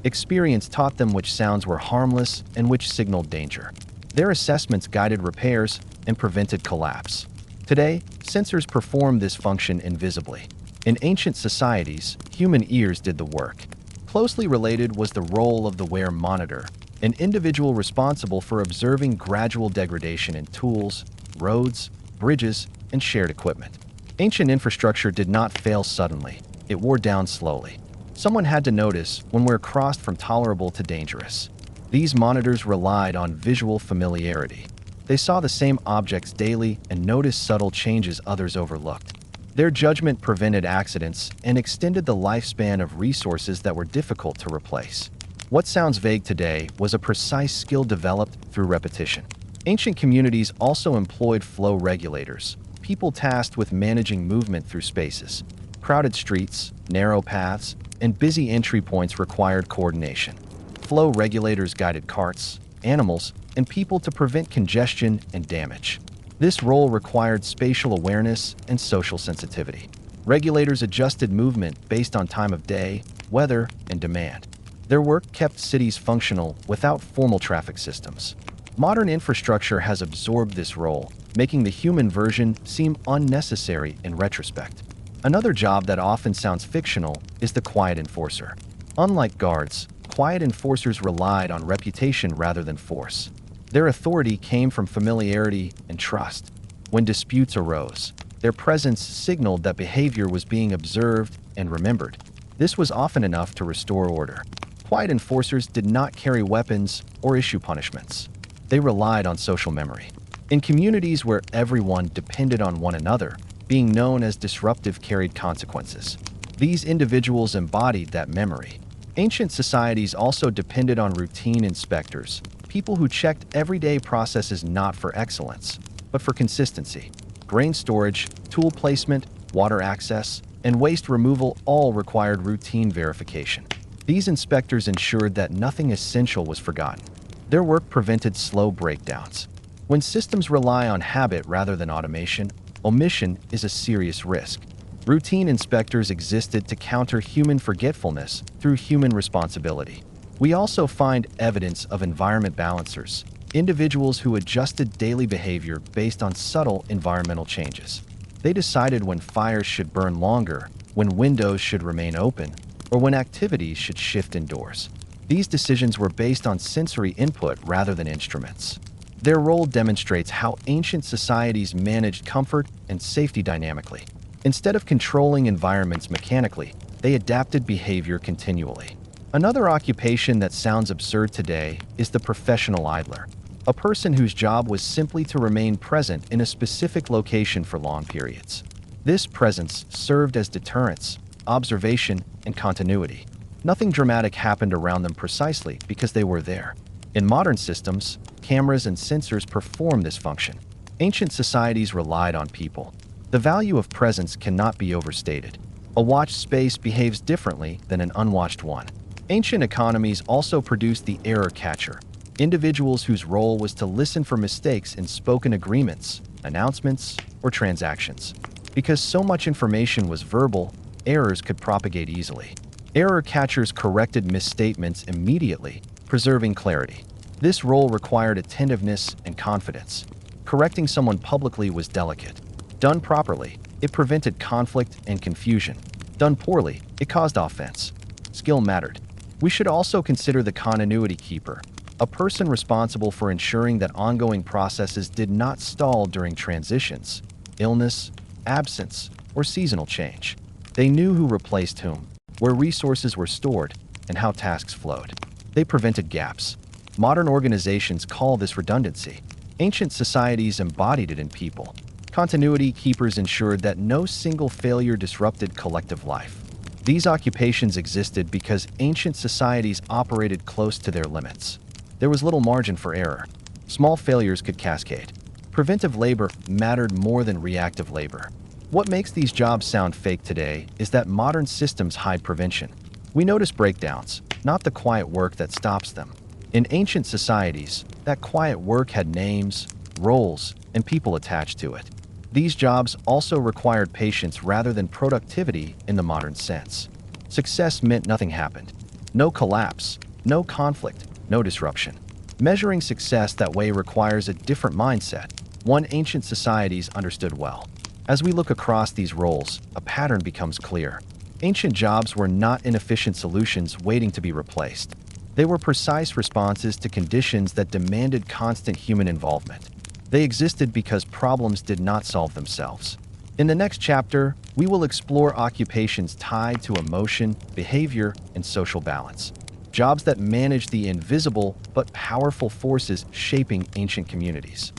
Experience taught them which sounds were harmless and which signaled danger. Their assessments guided repairs and prevented collapse. Today, sensors perform this function invisibly. In ancient societies, human ears did the work. Closely related was the role of the wear monitor, an individual responsible for observing gradual degradation in tools, roads, bridges, and shared equipment. Ancient infrastructure did not fail suddenly. It wore down slowly. Someone had to notice when wear crossed from tolerable to dangerous. These monitors relied on visual familiarity. They saw the same objects daily and noticed subtle changes others overlooked. Their judgment prevented accidents and extended the lifespan of resources that were difficult to replace. What sounds vague today was a precise skill developed through repetition. Ancient communities also employed flow regulators, people tasked with managing movement through spaces. Crowded streets, narrow paths, and busy entry points required coordination. Flow regulators guided carts, animals, and people to prevent congestion and damage. This role required spatial awareness and social sensitivity. Regulators adjusted movement based on time of day, weather, and demand. Their work kept cities functional without formal traffic systems. Modern infrastructure has absorbed this role, making the human version seem unnecessary in retrospect. Another job that often sounds fictional is the quiet enforcer. Unlike guards, quiet enforcers relied on reputation rather than force. Their authority came from familiarity and trust. When disputes arose, their presence signaled that behavior was being observed and remembered. This was often enough to restore order. Quiet enforcers did not carry weapons or issue punishments. They relied on social memory. In communities where everyone depended on one another, being known as disruptive carried consequences. These individuals embodied that memory. Ancient societies also depended on routine inspectors, people who checked everyday processes not for excellence, but for consistency. Grain storage, tool placement, water access, and waste removal all required routine verification. These inspectors ensured that nothing essential was forgotten. Their work prevented slow breakdowns. When systems rely on habit rather than automation, omission is a serious risk. Routine inspectors existed to counter human forgetfulness through human responsibility. We also find evidence of environment balancers, individuals who adjusted daily behavior based on subtle environmental changes. They decided when fires should burn longer, when windows should remain open, or when activities should shift indoors. These decisions were based on sensory input rather than instruments. Their role demonstrates how ancient societies managed comfort and safety dynamically. Instead of controlling environments mechanically, they adapted behavior continually. Another occupation that sounds absurd today is the professional idler, a person whose job was simply to remain present in a specific location for long periods. This presence served as deterrence, observation, and continuity. Nothing dramatic happened around them precisely because they were there. In modern systems, cameras and sensors perform this function. Ancient societies relied on people. The value of presence cannot be overstated. A watched space behaves differently than an unwatched one. Ancient economies also produced the error catcher, individuals whose role was to listen for mistakes in spoken agreements, announcements, or transactions. Because so much information was verbal, errors could propagate easily. Error catchers corrected misstatements immediately, preserving clarity. This role required attentiveness and confidence. Correcting someone publicly was delicate. Done properly, it prevented conflict and confusion. Done poorly, it caused offense. Skill mattered. We should also consider the continuity keeper, a person responsible for ensuring that ongoing processes did not stall during transitions, illness, absence, or seasonal change. They knew who replaced whom, where resources were stored, and how tasks flowed. They prevented gaps. Modern organizations call this redundancy. Ancient societies embodied it in people. Continuity keepers ensured that no single failure disrupted collective life. These occupations existed because ancient societies operated close to their limits. There was little margin for error. Small failures could cascade. Preventive labor mattered more than reactive labor. What makes these jobs sound fake today is that modern systems hide prevention. We notice breakdowns, not the quiet work that stops them. In ancient societies, that quiet work had names, roles, and people attached to it. These jobs also required patience rather than productivity in the modern sense. Success meant nothing happened. No collapse, no conflict, no disruption. Measuring success that way requires a different mindset, one ancient societies understood well. As we look across these roles, a pattern becomes clear. Ancient jobs were not inefficient solutions waiting to be replaced. They were precise responses to conditions that demanded constant human involvement. They existed because problems did not solve themselves. In the next chapter, we will explore occupations tied to emotion, behavior, and social balance. Jobs that manage the invisible but powerful forces shaping ancient communities.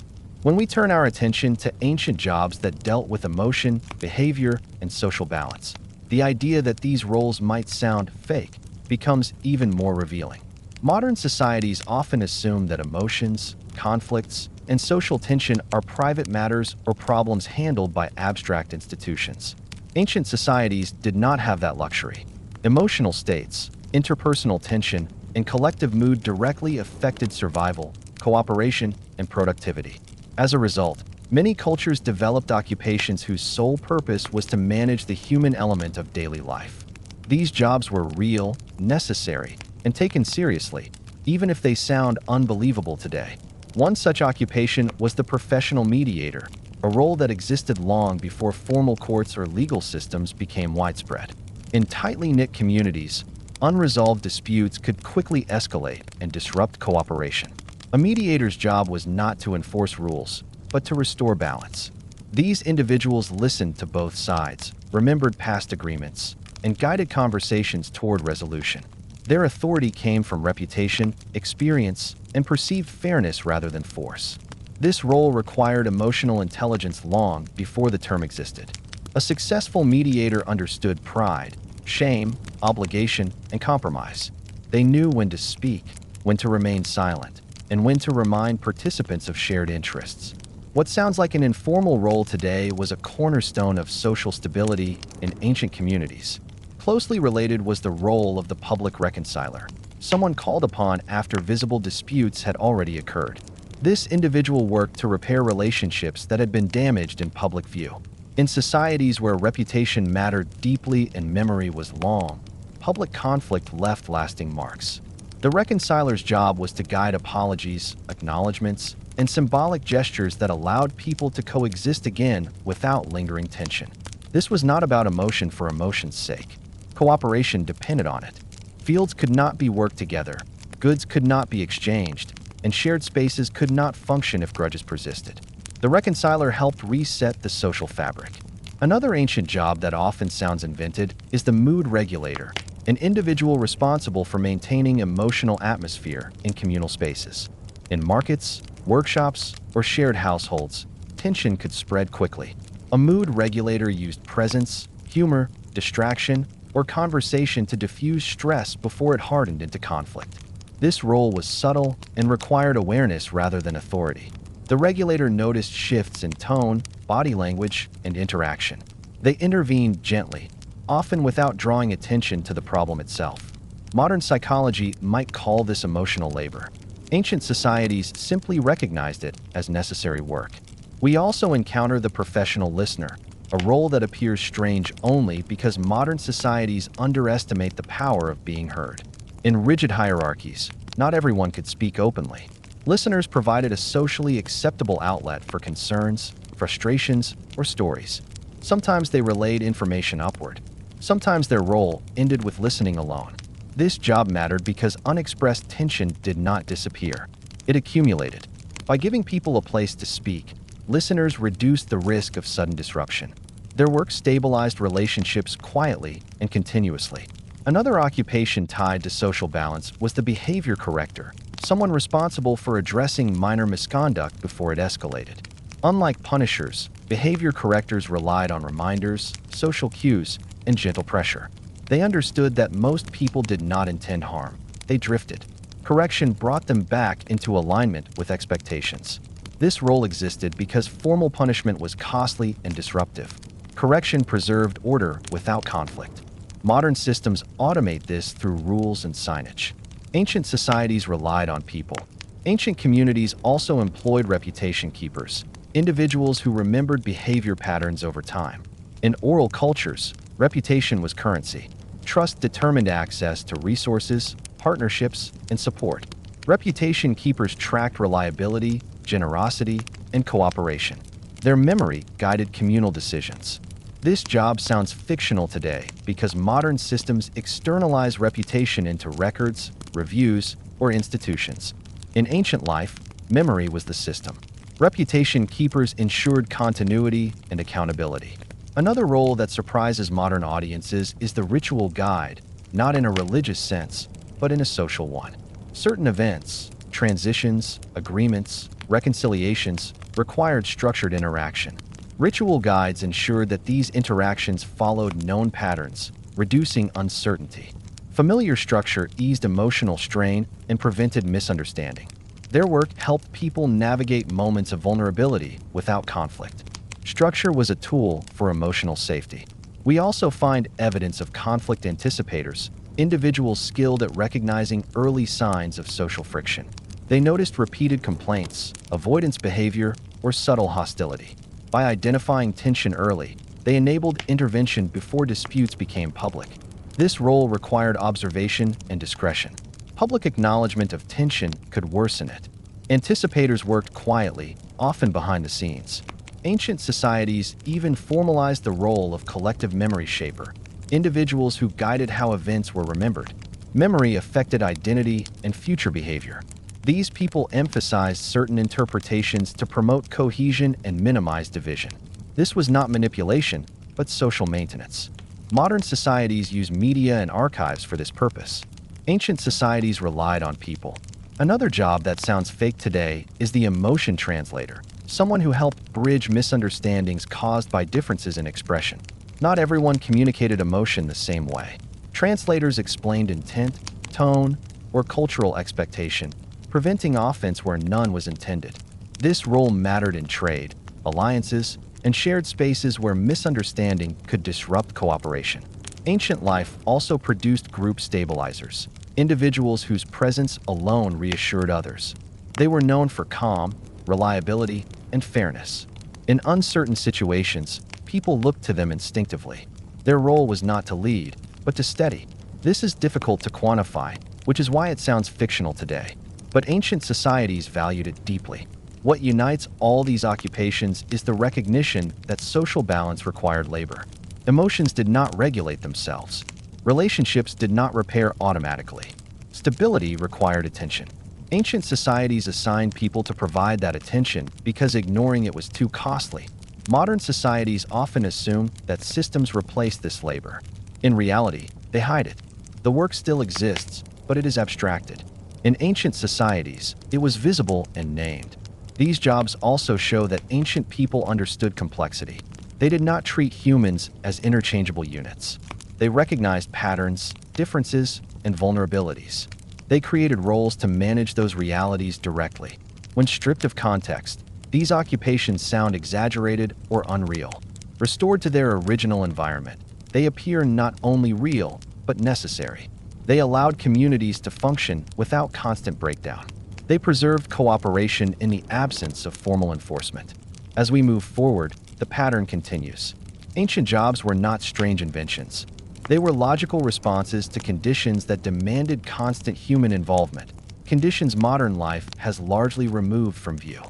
When we turn our attention to ancient jobs that dealt with emotion, behavior, and social balance, the idea that these roles might sound fake becomes even more revealing. Modern societies often assume that emotions, conflicts, and social tension are private matters or problems handled by abstract institutions. Ancient societies did not have that luxury. Emotional states, interpersonal tension, and collective mood directly affected survival, cooperation, and productivity. As a result, many cultures developed occupations whose sole purpose was to manage the human element of daily life. These jobs were real, necessary, and taken seriously, even if they sound unbelievable today. One such occupation was the professional mediator, a role that existed long before formal courts or legal systems became widespread. In tightly knit communities, unresolved disputes could quickly escalate and disrupt cooperation. A mediator's job was not to enforce rules, but to restore balance. These individuals listened to both sides, remembered past agreements, and guided conversations toward resolution. Their authority came from reputation, experience, and perceived fairness rather than force. This role required emotional intelligence long before the term existed. A successful mediator understood pride, shame, obligation, and compromise. They knew when to speak, when to remain silent, and when to remind participants of shared interests. What sounds like an informal role today was a cornerstone of social stability in ancient communities. Closely related was the role of the public reconciler, someone called upon after visible disputes had already occurred. This individual worked to repair relationships that had been damaged in public view. In societies where reputation mattered deeply and memory was long, public conflict left lasting marks. The reconciler's job was to guide apologies, acknowledgments, and symbolic gestures that allowed people to coexist again without lingering tension. This was not about emotion for emotion's sake. Cooperation depended on it. Fields could not be worked together, goods could not be exchanged, and shared spaces could not function if grudges persisted. The reconciler helped reset the social fabric. Another ancient job that often sounds invented is the mood regulator, an individual responsible for maintaining emotional atmosphere in communal spaces. In markets, workshops, or shared households, tension could spread quickly. A mood regulator used presence, humor, distraction, or conversation to diffuse stress before it hardened into conflict. This role was subtle and required awareness rather than authority. The regulator noticed shifts in tone, body language, and interaction. They intervened gently, often without drawing attention to the problem itself. Modern psychology might call this emotional labor. Ancient societies simply recognized it as necessary work. We also encounter the professional listener, a role that appears strange only because modern societies underestimate the power of being heard. In rigid hierarchies, not everyone could speak openly. Listeners provided a socially acceptable outlet for concerns, frustrations, or stories. Sometimes they relayed information upward. Sometimes their role ended with listening alone. This job mattered because unexpressed tension did not disappear. It accumulated. By giving people a place to speak, listeners reduced the risk of sudden disruption. Their work stabilized relationships quietly and continuously. Another occupation tied to social balance was the behavior corrector, someone responsible for addressing minor misconduct before it escalated. Unlike punishers, behavior correctors relied on reminders, social cues, and gentle pressure. They understood that most people did not intend harm. They drifted. Correction brought them back into alignment with expectations. This role existed because formal punishment was costly and disruptive. Correction preserved order without conflict. Modern systems automate this through rules and signage. Ancient societies relied on people. Ancient communities also employed reputation keepers, individuals who remembered behavior patterns over time. In oral cultures, reputation was currency. Trust determined access to resources, partnerships, and support. Reputation keepers tracked reliability, generosity, and cooperation. Their memory guided communal decisions. This job sounds fictional today because modern systems externalize reputation into records, reviews, or institutions. In ancient life, memory was the system. Reputation keepers ensured continuity and accountability. Another role that surprises modern audiences is the ritual guide, not in a religious sense, but in a social one. Certain events, transitions, agreements, reconciliations required structured interaction. Ritual guides ensured that these interactions followed known patterns, reducing uncertainty. Familiar structure eased emotional strain and prevented misunderstanding. Their work helped people navigate moments of vulnerability without conflict. Structure was a tool for emotional safety. We also find evidence of conflict anticipators, individuals skilled at recognizing early signs of social friction. They noticed repeated complaints, avoidance behavior, or subtle hostility. By identifying tension early, they enabled intervention before disputes became public. This role required observation and discretion. Public acknowledgement of tension could worsen it. Anticipators worked quietly, often behind the scenes. Ancient societies even formalized the role of collective memory shaper, individuals who guided how events were remembered. Memory affected identity and future behavior. These people emphasized certain interpretations to promote cohesion and minimize division. This was not manipulation, but social maintenance. Modern societies use media and archives for this purpose. Ancient societies relied on people. Another job that sounds fake today is the emotion translator, someone who helped bridge misunderstandings caused by differences in expression. Not everyone communicated emotion the same way. Translators explained intent, tone, or cultural expectation, preventing offense where none was intended. This role mattered in trade, alliances, and shared spaces where misunderstanding could disrupt cooperation. Ancient life also produced group stabilizers, individuals whose presence alone reassured others. They were known for calm, reliability, and fairness. In uncertain situations, people looked to them instinctively. Their role was not to lead, but to steady. This is difficult to quantify, which is why it sounds fictional today. But ancient societies valued it deeply. What unites all these occupations is the recognition that social balance required labor. Emotions did not regulate themselves. Relationships did not repair automatically. Stability required attention. Ancient societies assigned people to provide that attention because ignoring it was too costly. Modern societies often assume that systems replace this labor. In reality, they hide it. The work still exists, but it is abstracted. In ancient societies, it was visible and named. These jobs also show that ancient people understood complexity. They did not treat humans as interchangeable units. They recognized patterns, differences, and vulnerabilities. They created roles to manage those realities directly. When stripped of context, these occupations sound exaggerated or unreal. Restored to their original environment, they appear not only real, but necessary. They allowed communities to function without constant breakdown. They preserved cooperation in the absence of formal enforcement. As we move forward, the pattern continues. Ancient jobs were not strange inventions. They were logical responses to conditions that demanded constant human involvement, conditions modern life has largely removed from view.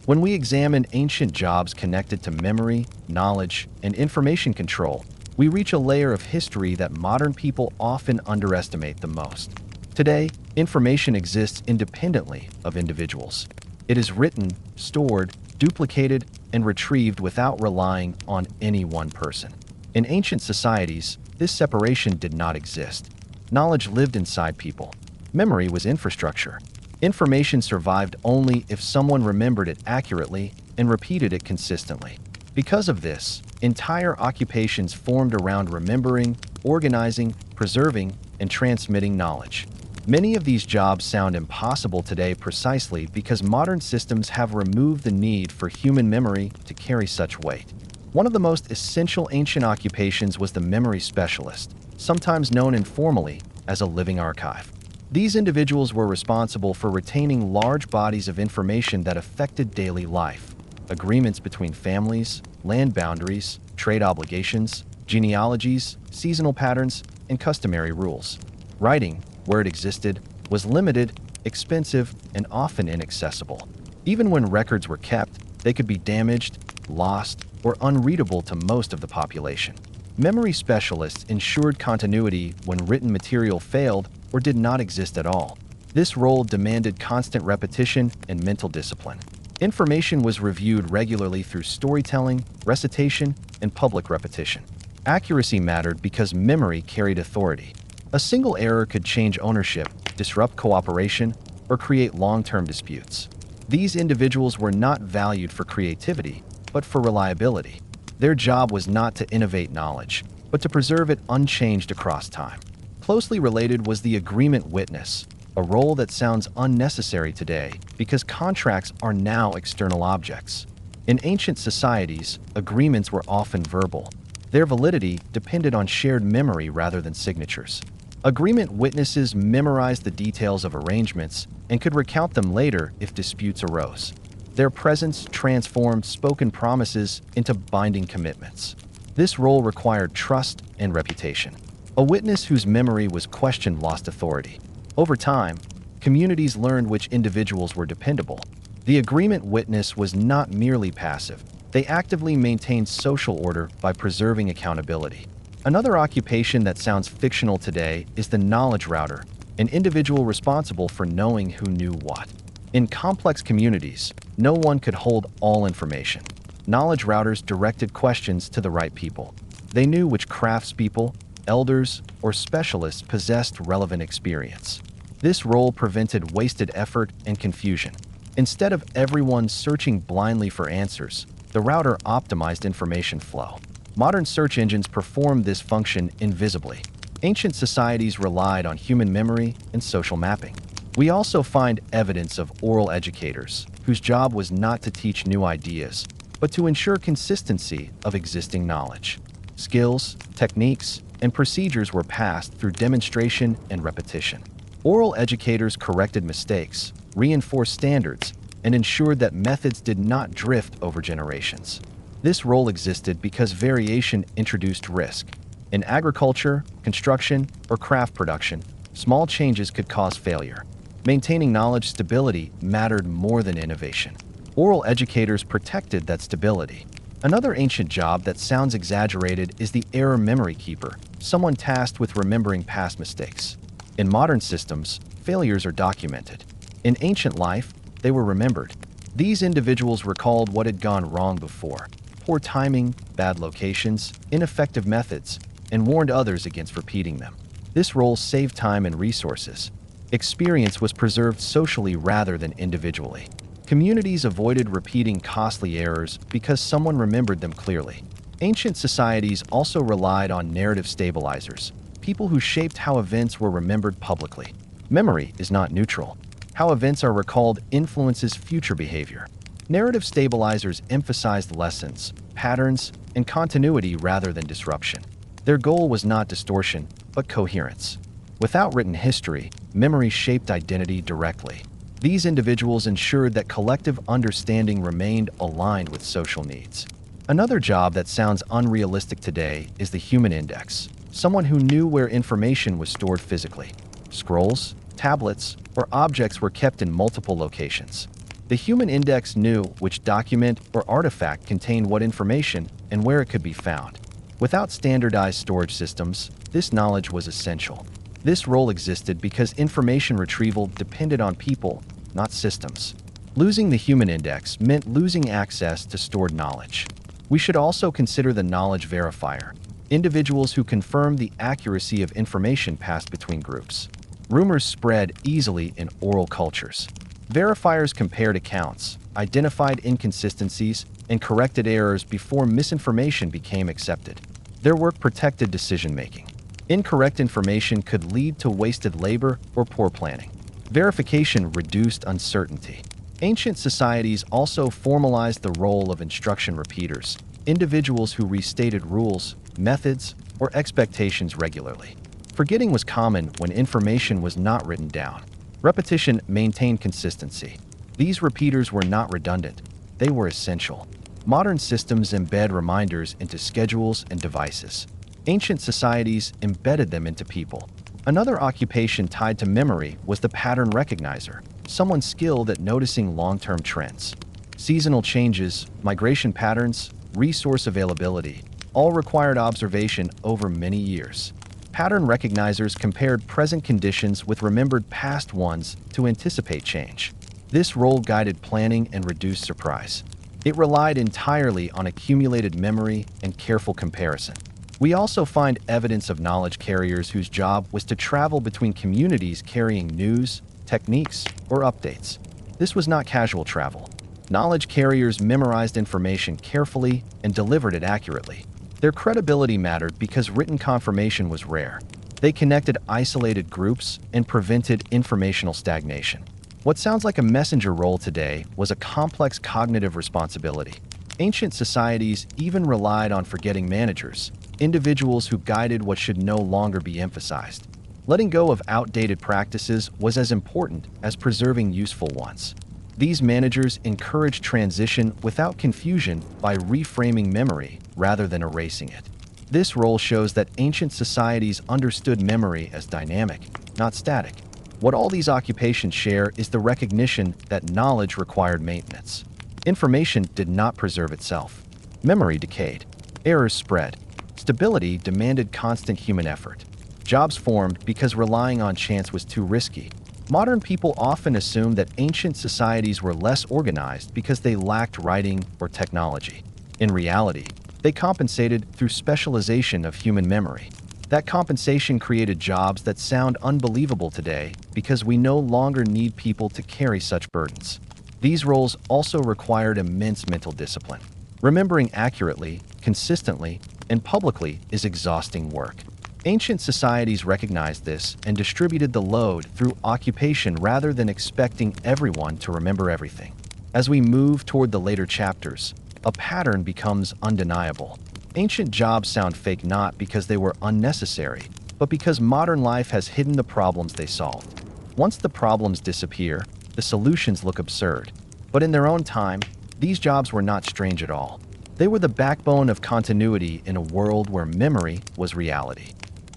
When we examine ancient jobs connected to memory, knowledge, and information control, we reach a layer of history that modern people often underestimate the most. Today, information exists independently of individuals. It is written, stored, duplicated, and retrieved without relying on any one person. In ancient societies, this separation did not exist. Knowledge lived inside people. Memory was infrastructure. Information survived only if someone remembered it accurately and repeated it consistently. Because of this, entire occupations formed around remembering, organizing, preserving, and transmitting knowledge. Many of these jobs sound impossible today precisely because modern systems have removed the need for human memory to carry such weight. One of the most essential ancient occupations was the memory specialist, sometimes known informally as a living archive. These individuals were responsible for retaining large bodies of information that affected daily life. Agreements between families, land boundaries, trade obligations, genealogies, seasonal patterns, and customary rules. Writing, where it existed, was limited, expensive, and often inaccessible. Even when records were kept, they could be damaged, lost, or unreadable to most of the population. Memory specialists ensured continuity when written material failed or did not exist at all. This role demanded constant repetition and mental discipline. Information was reviewed regularly through storytelling, recitation, and public repetition. Accuracy mattered because memory carried authority. A single error could change ownership, disrupt cooperation, or create long-term disputes. These individuals were not valued for creativity, but for reliability. Their job was not to innovate knowledge, but to preserve it unchanged across time. Closely related was the agreement witness, a role that sounds unnecessary today because contracts are now external objects. In ancient societies, agreements were often verbal. Their validity depended on shared memory rather than signatures. Agreement witnesses memorized the details of arrangements and could recount them later if disputes arose. Their presence transformed spoken promises into binding commitments. This role required trust and reputation. A witness whose memory was questioned lost authority. Over time, communities learned which individuals were dependable. The agreement witness was not merely passive. They actively maintained social order by preserving accountability. Another occupation that sounds fictional today is the knowledge router, an individual responsible for knowing who knew what. In complex communities, no one could hold all information. Knowledge routers directed questions to the right people. They knew which craftspeople, elders, or specialists possessed relevant experience. This role prevented wasted effort and confusion. Instead of everyone searching blindly for answers, the router optimized information flow. Modern search engines perform this function invisibly. Ancient societies relied on human memory and social mapping. We also find evidence of oral educators, whose job was not to teach new ideas, but to ensure consistency of existing knowledge. Skills, techniques, and procedures were passed through demonstration and repetition. Oral educators corrected mistakes, reinforced standards, and ensured that methods did not drift over generations. This role existed because variation introduced risk. In agriculture, construction, or craft production, small changes could cause failure. Maintaining knowledge stability mattered more than innovation. Oral educators protected that stability. Another ancient job that sounds exaggerated is the error memory keeper, someone tasked with remembering past mistakes. In modern systems, failures are documented. In ancient life, they were remembered. These individuals recalled what had gone wrong before: poor timing, bad locations, ineffective methods, and warned others against repeating them. This role saved time and resources. Experience was preserved socially rather than individually. Communities avoided repeating costly errors because someone remembered them clearly. Ancient societies also relied on narrative stabilizers, people who shaped how events were remembered publicly. Memory is not neutral. How events are recalled influences future behavior. Narrative stabilizers emphasized lessons, patterns, and continuity rather than disruption. Their goal was not distortion, but coherence. Without written history, memory shaped identity directly. These individuals ensured that collective understanding remained aligned with social needs. Another job that sounds unrealistic today is the human index, someone who knew where information was stored physically. Scrolls, tablets, or objects were kept in multiple locations. The human index knew which document or artifact contained what information and where it could be found. Without standardized storage systems, this knowledge was essential. This role existed because information retrieval depended on people, not systems. Losing the human index meant losing access to stored knowledge. We should also consider the knowledge verifier, individuals who confirm the accuracy of information passed between groups. Rumors spread easily in oral cultures. Verifiers compared accounts, identified inconsistencies, and corrected errors before misinformation became accepted. Their work protected decision-making. Incorrect information could lead to wasted labor or poor planning. Verification reduced uncertainty. Ancient societies also formalized the role of instruction repeaters, individuals who restated rules, methods, or expectations regularly. Forgetting was common when information was not written down. Repetition maintained consistency. These repeaters were not redundant. They were essential. Modern systems embed reminders into schedules and devices. Ancient societies embedded them into people. Another occupation tied to memory was the pattern recognizer, someone skilled at noticing long-term trends. Seasonal changes, migration patterns, resource availability, all required observation over many years. Pattern recognizers compared present conditions with remembered past ones to anticipate change. This role guided planning and reduced surprise. It relied entirely on accumulated memory and careful comparison. We also find evidence of knowledge carriers whose job was to travel between communities carrying news, techniques, or updates. This was not casual travel. Knowledge carriers memorized information carefully and delivered it accurately. Their credibility mattered because written confirmation was rare. They connected isolated groups and prevented informational stagnation. What sounds like a messenger role today was a complex cognitive responsibility. Ancient societies even relied on forgetting managers, individuals who guided what should no longer be emphasized. Letting go of outdated practices was as important as preserving useful ones. These managers encouraged transition without confusion by reframing memory rather than erasing it. This role shows that ancient societies understood memory as dynamic, not static. What all these occupations share is the recognition that knowledge required maintenance. Information did not preserve itself. Memory decayed. Errors spread. Stability demanded constant human effort. Jobs formed because relying on chance was too risky. Modern people often assume that ancient societies were less organized because they lacked writing or technology. In reality, they compensated through specialization of human memory. That compensation created jobs that sound unbelievable today because we no longer need people to carry such burdens. These roles also required immense mental discipline. Remembering accurately, consistently, and publicly is exhausting work. Ancient societies recognized this and distributed the load through occupation rather than expecting everyone to remember everything. As we move toward the later chapters, a pattern becomes undeniable. Ancient jobs sound fake not because they were unnecessary, but because modern life has hidden the problems they solved. Once the problems disappear, the solutions look absurd. But in their own time, these jobs were not strange at all. They were the backbone of continuity in a world where memory was reality.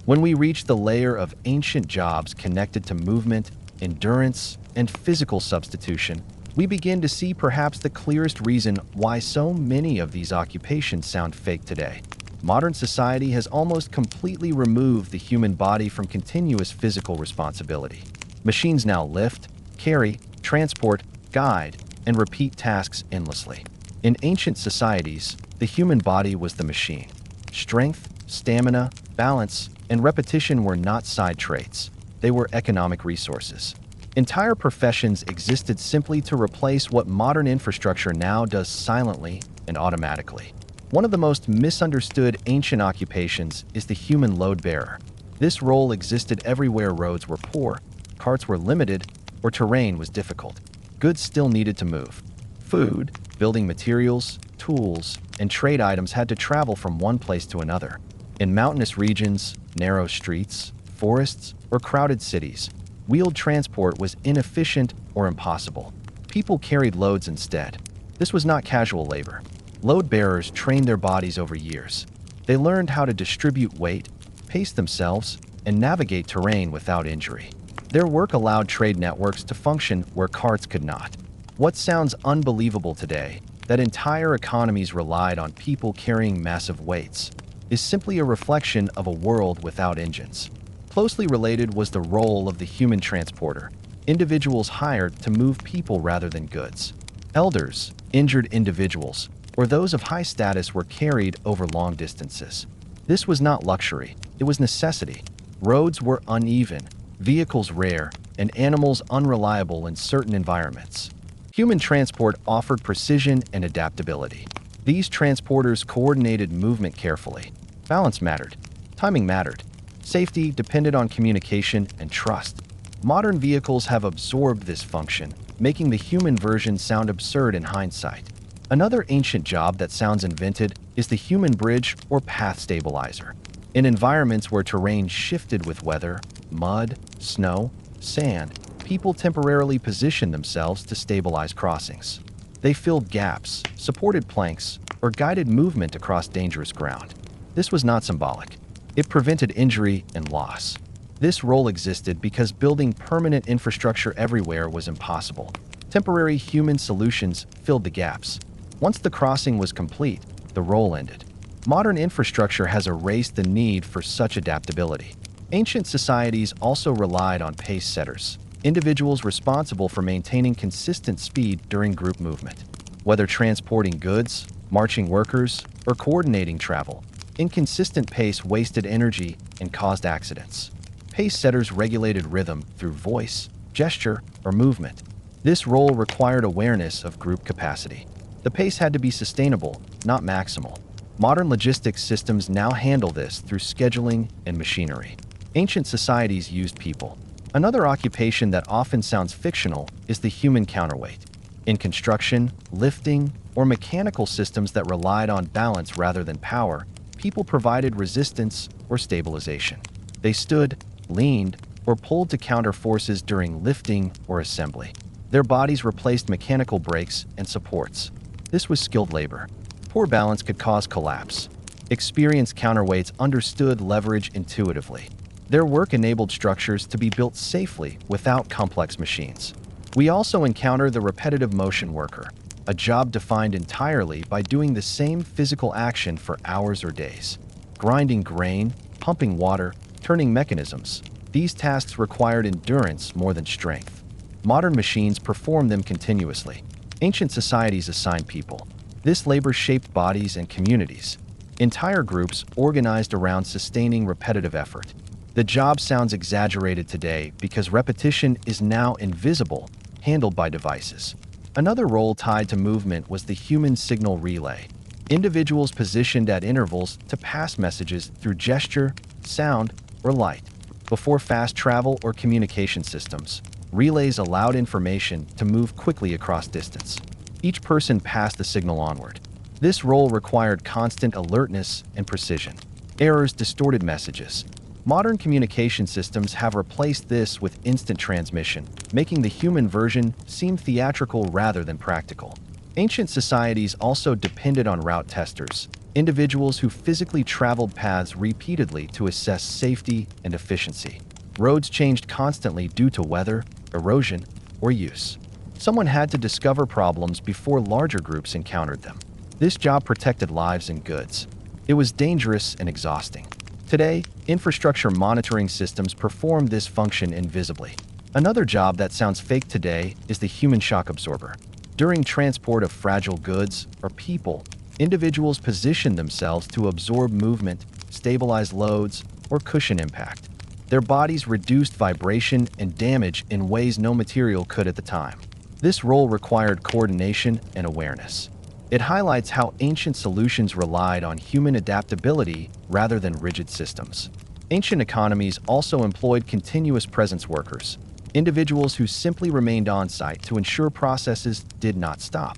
When we reach the layer of ancient jobs connected to movement, endurance, and physical substitution, we begin to see perhaps the clearest reason why so many of these occupations sound fake today. Modern society has almost completely removed the human body from continuous physical responsibility. Machines now lift, carry, transport, guide, and repeat tasks endlessly. In ancient societies, the human body was the machine. Strength, stamina, balance, and repetition were not side traits. They were economic resources. Entire professions existed simply to replace what modern infrastructure now does silently and automatically. One of the most misunderstood ancient occupations is the human load bearer. This role existed everywhere roads were poor, carts were limited, or terrain was difficult. Goods still needed to move. Food, building materials, tools, and trade items had to travel from one place to another. In mountainous regions, narrow streets, forests, or crowded cities, wheeled transport was inefficient or impossible. People carried loads instead. This was not casual labor. Load bearers trained their bodies over years. They learned how to distribute weight, pace themselves, and navigate terrain without injury. Their work allowed trade networks to function where carts could not. What sounds unbelievable today, that entire economies relied on people carrying massive weights, is simply a reflection of a world without engines. Closely related was the role of the human transporter, individuals hired to move people rather than goods. Elders, injured individuals, or those of high status were carried over long distances. This was not luxury, it was necessity. Roads were uneven, vehicles rare, and animals unreliable in certain environments. Human transport offered precision and adaptability. These transporters coordinated movement carefully. Balance mattered. Timing mattered. Safety depended on communication and trust. Modern vehicles have absorbed this function, making the human version sound absurd in hindsight. Another ancient job that sounds invented is the human bridge or path stabilizer. In environments where terrain shifted with weather, mud, snow, sand, people temporarily positioned themselves to stabilize crossings. They filled gaps, supported planks, or guided movement across dangerous ground. This was not symbolic. It prevented injury and loss. This role existed because building permanent infrastructure everywhere was impossible. Temporary human solutions filled the gaps. Once the crossing was complete, the role ended. Modern infrastructure has erased the need for such adaptability. Ancient societies also relied on pace setters, individuals responsible for maintaining consistent speed during group movement. Whether transporting goods, marching workers, or coordinating travel, inconsistent pace wasted energy and caused accidents. Pace setters regulated rhythm through voice, gesture, or movement. This role required awareness of group capacity. The pace had to be sustainable, not maximal. Modern logistics systems now handle this through scheduling and machinery. Ancient societies used people. Another occupation that often sounds fictional is the human counterweight. In construction, lifting, or mechanical systems that relied on balance rather than power, people provided resistance or stabilization. They stood, leaned, or pulled to counter forces during lifting or assembly. Their bodies replaced mechanical brakes and supports. This was skilled labor. Poor balance could cause collapse. Experienced counterweights understood leverage intuitively. Their work enabled structures to be built safely without complex machines. We also encounter the repetitive motion worker, a job defined entirely by doing the same physical action for hours or days. Grinding grain, pumping water, turning mechanisms. These tasks required endurance more than strength. Modern machines perform them continuously. Ancient societies assigned people. This labor shaped bodies and communities. Entire groups organized around sustaining repetitive effort. The job sounds exaggerated today because repetition is now invisible, handled by devices. Another role tied to movement was the human signal relay. Individuals positioned at intervals to pass messages through gesture, sound, or light. Before fast travel or communication systems, relays allowed information to move quickly across distance. Each person passed the signal onward. This role required constant alertness and precision. Errors distorted messages. Modern communication systems have replaced this with instant transmission, making the human version seem theatrical rather than practical. Ancient societies also depended on route testers, individuals who physically traveled paths repeatedly to assess safety and efficiency. Roads changed constantly due to weather, erosion, or use. Someone had to discover problems before larger groups encountered them. This job protected lives and goods. It was dangerous and exhausting. Today, infrastructure monitoring systems perform this function invisibly. Another job that sounds fake today is the human shock absorber. During transport of fragile goods or people, individuals position themselves to absorb movement, stabilize loads, or cushion impact. Their bodies reduced vibration and damage in ways no material could at the time. This role required coordination and awareness. It highlights how ancient solutions relied on human adaptability rather than rigid systems. Ancient economies also employed continuous presence workers, individuals who simply remained on-site to ensure processes did not stop.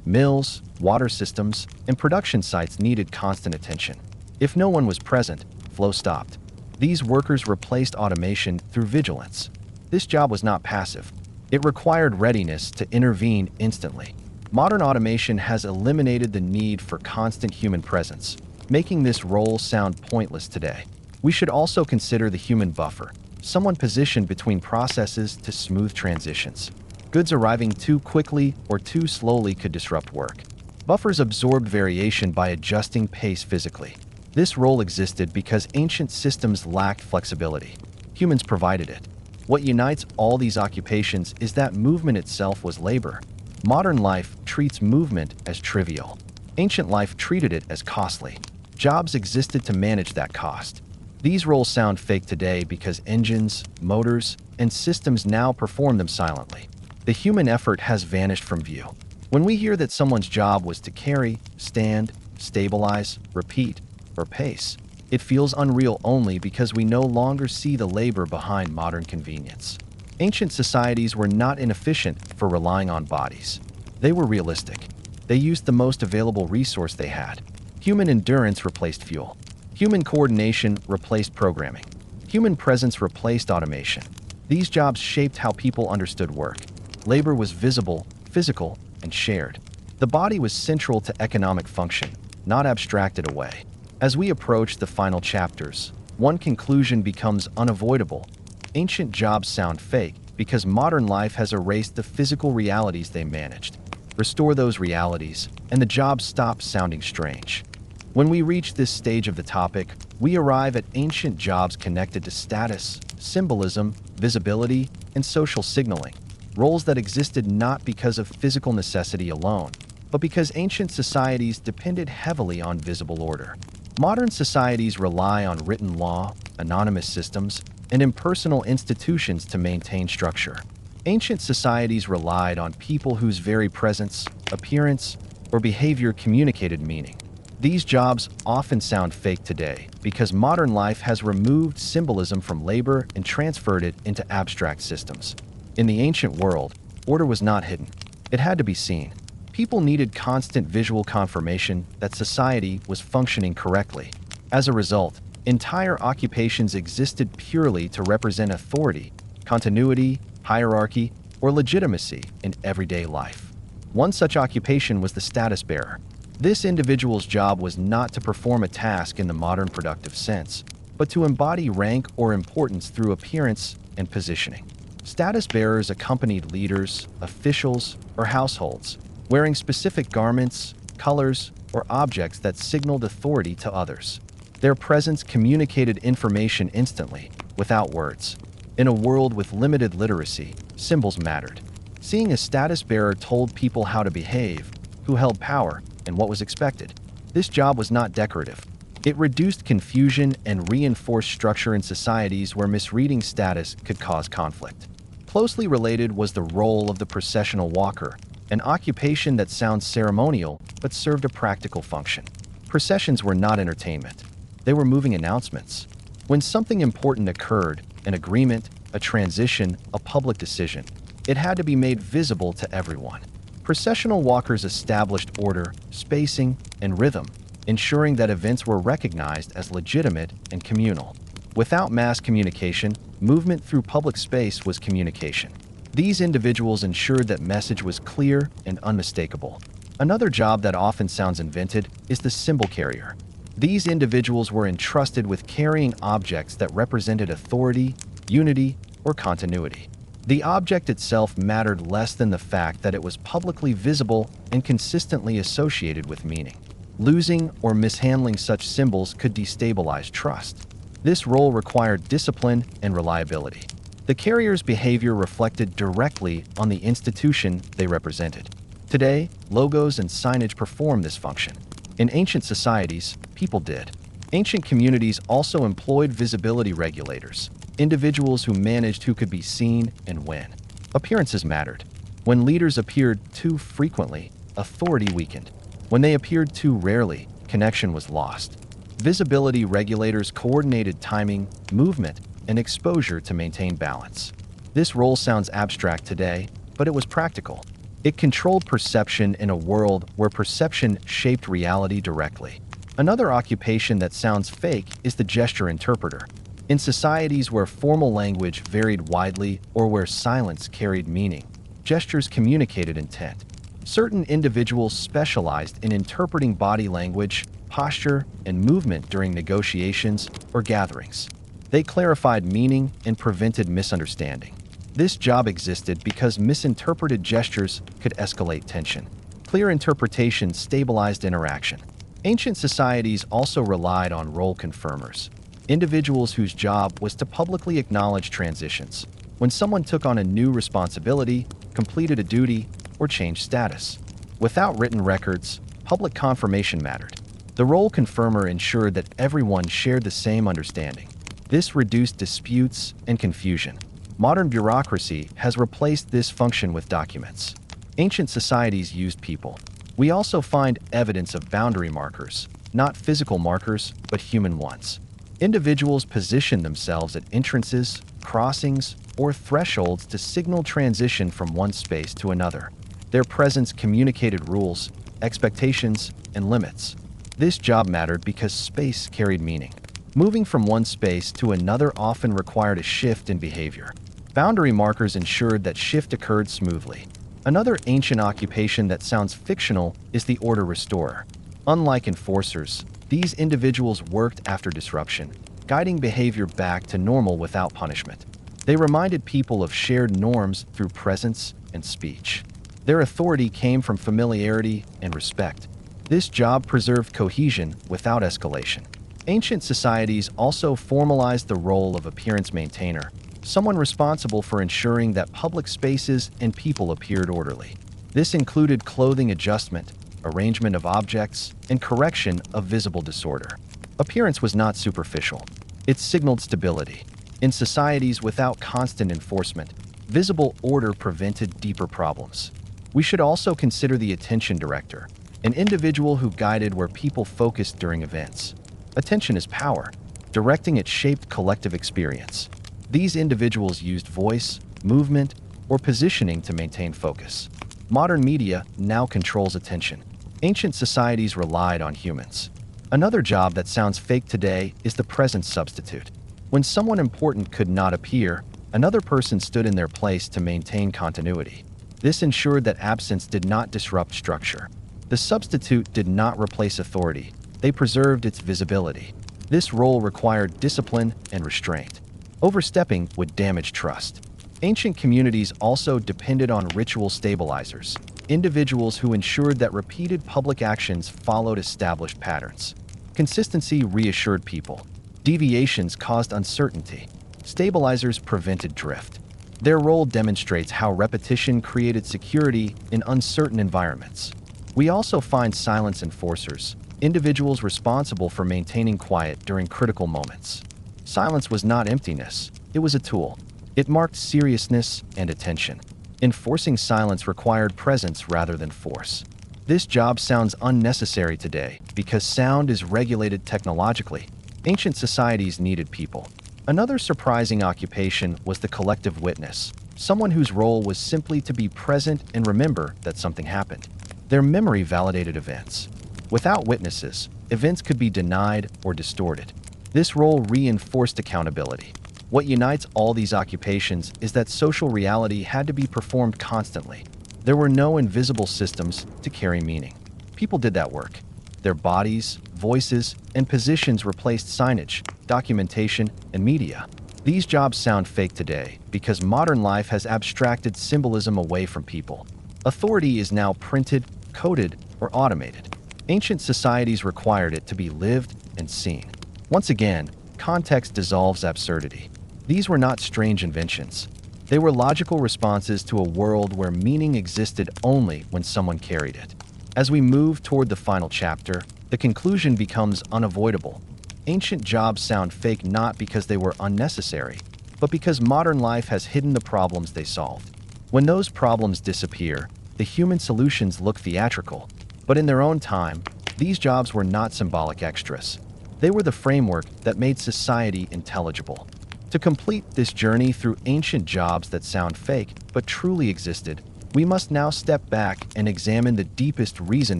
Mills, water systems, and production sites needed constant attention. If no one was present, flow stopped. These workers replaced automation through vigilance. This job was not passive. It required readiness to intervene instantly. Modern automation has eliminated the need for constant human presence, making this role sound pointless today. We should also consider the human buffer, someone positioned between processes to smooth transitions. Goods arriving too quickly or too slowly could disrupt work. Buffers absorbed variation by adjusting pace physically. This role existed because ancient systems lacked flexibility. Humans provided it. What unites all these occupations is that movement itself was labor. Modern life treats movement as trivial. Ancient life treated it as costly. Jobs existed to manage that cost. These roles sound fake today because engines, motors, and systems now perform them silently. The human effort has vanished from view. When we hear that someone's job was to carry, stand, stabilize, repeat, or pace, it feels unreal only because we no longer see the labor behind modern convenience. Ancient societies were not inefficient for relying on bodies. They were realistic. They used the most available resource they had. Human endurance replaced fuel. Human coordination replaced programming. Human presence replaced automation. These jobs shaped how people understood work. Labor was visible, physical, and shared. The body was central to economic function, not abstracted away. As we approach the final chapters, one conclusion becomes unavoidable. Ancient jobs sound fake because modern life has erased the physical realities they managed. Restore those realities, and the jobs stop sounding strange. When we reach this stage of the topic, we arrive at ancient jobs connected to status, symbolism, visibility, and social signaling. Roles that existed not because of physical necessity alone, but because ancient societies depended heavily on visible order. Modern societies rely on written law, anonymous systems, and impersonal institutions to maintain structure. Ancient societies relied on people whose very presence, appearance, or behavior communicated meaning. These jobs often sound fake today because modern life has removed symbolism from labor and transferred it into abstract systems. In the ancient world, order was not hidden. It had to be seen. People needed constant visual confirmation that society was functioning correctly. As a result, entire occupations existed purely to represent authority, continuity, hierarchy, or legitimacy in everyday life. One such occupation was the status bearer. This individual's job was not to perform a task in the modern productive sense, but to embody rank or importance through appearance and positioning. Status bearers accompanied leaders, officials, or households, wearing specific garments, colors, or objects that signaled authority to others. Their presence communicated information instantly, without words. In a world with limited literacy, symbols mattered. Seeing a status bearer told people how to behave, who held power, and what was expected. This job was not decorative. It reduced confusion and reinforced structure in societies where misreading status could cause conflict. Closely related was the role of the processional walker, an occupation that sounds ceremonial but served a practical function. Processions were not entertainment. They were moving announcements. When something important occurred, an agreement, a transition, a public decision, it had to be made visible to everyone. Processional walkers established order, spacing, and rhythm, ensuring that events were recognized as legitimate and communal. Without mass communication, movement through public space was communication. These individuals ensured that message was clear and unmistakable. Another job that often sounds invented is the symbol carrier. These individuals were entrusted with carrying objects that represented authority, unity, or continuity. The object itself mattered less than the fact that it was publicly visible and consistently associated with meaning. Losing or mishandling such symbols could destabilize trust. This role required discipline and reliability. The carrier's behavior reflected directly on the institution they represented. Today, logos and signage perform this function. In ancient societies, people did. Ancient communities also employed visibility regulators, individuals who managed who could be seen and when. Appearances mattered. When leaders appeared too frequently, authority weakened. When they appeared too rarely, connection was lost. Visibility regulators coordinated timing, movement, and exposure to maintain balance. This role sounds abstract today, but it was practical. It controlled perception in a world where perception shaped reality directly. Another occupation that sounds fake is the gesture interpreter. In societies where formal language varied widely or where silence carried meaning, gestures communicated intent. Certain individuals specialized in interpreting body language, posture, and movement during negotiations or gatherings. They clarified meaning and prevented misunderstanding. This job existed because misinterpreted gestures could escalate tension. Clear interpretation stabilized interaction. Ancient societies also relied on role confirmers, individuals whose job was to publicly acknowledge transitions. When someone took on a new responsibility, completed a duty, or changed status. Without written records, public confirmation mattered. The role confirmer ensured that everyone shared the same understanding. This reduced disputes and confusion. Modern bureaucracy has replaced this function with documents. Ancient societies used people. We also find evidence of boundary markers, not physical markers, but human ones. Individuals positioned themselves at entrances, crossings, or thresholds to signal transition from one space to another. Their presence communicated rules, expectations, and limits. This job mattered because space carried meaning. Moving from one space to another often required a shift in behavior. Boundary markers ensured that shift occurred smoothly. Another ancient occupation that sounds fictional is the order restorer. Unlike enforcers, these individuals worked after disruption, guiding behavior back to normal without punishment. They reminded people of shared norms through presence and speech. Their authority came from familiarity and respect. This job preserved cohesion without escalation. Ancient societies also formalized the role of appearance maintainer, someone responsible for ensuring that public spaces and people appeared orderly. This included clothing adjustment, arrangement of objects, and correction of visible disorder. Appearance was not superficial. It signaled stability. In societies without constant enforcement, visible order prevented deeper problems. We should also consider the attention director, an individual who guided where people focused during events. Attention is power. Directing it shaped collective experience. These individuals used voice, movement, or positioning to maintain focus. Modern media now controls attention. Ancient societies relied on humans. Another job that sounds fake today is the presence substitute. When someone important could not appear, another person stood in their place to maintain continuity. This ensured that absence did not disrupt structure. The substitute did not replace authority. They preserved its visibility. This role required discipline and restraint. Overstepping would damage trust. Ancient communities also depended on ritual stabilizers, individuals who ensured that repeated public actions followed established patterns. Consistency reassured people. Deviations caused uncertainty. Stabilizers prevented drift. Their role demonstrates how repetition created security in uncertain environments. We also find silence enforcers, individuals responsible for maintaining quiet during critical moments. Silence was not emptiness, it was a tool. It marked seriousness and attention. Enforcing silence required presence rather than force. This job sounds unnecessary today because sound is regulated technologically. Ancient societies needed people. Another surprising occupation was the collective witness, someone whose role was simply to be present and remember that something happened. Their memory validated events. Without witnesses, events could be denied or distorted. This role reinforced accountability. What unites all these occupations is that social reality had to be performed constantly. There were no invisible systems to carry meaning. People did that work. Their bodies, voices, and positions replaced signage, documentation, and media. These jobs sound fake today because modern life has abstracted symbolism away from people. Authority is now printed, coded, or automated. Ancient societies required it to be lived and seen. Once again, context dissolves absurdity. These were not strange inventions. They were logical responses to a world where meaning existed only when someone carried it. As we move toward the final chapter, the conclusion becomes unavoidable. Ancient jobs sound fake not because they were unnecessary, but because modern life has hidden the problems they solved. When those problems disappear, the human solutions look theatrical. But in their own time, these jobs were not symbolic extras. They were the framework that made society intelligible. To complete this journey through ancient jobs that sound fake but truly existed, we must now step back and examine the deepest reason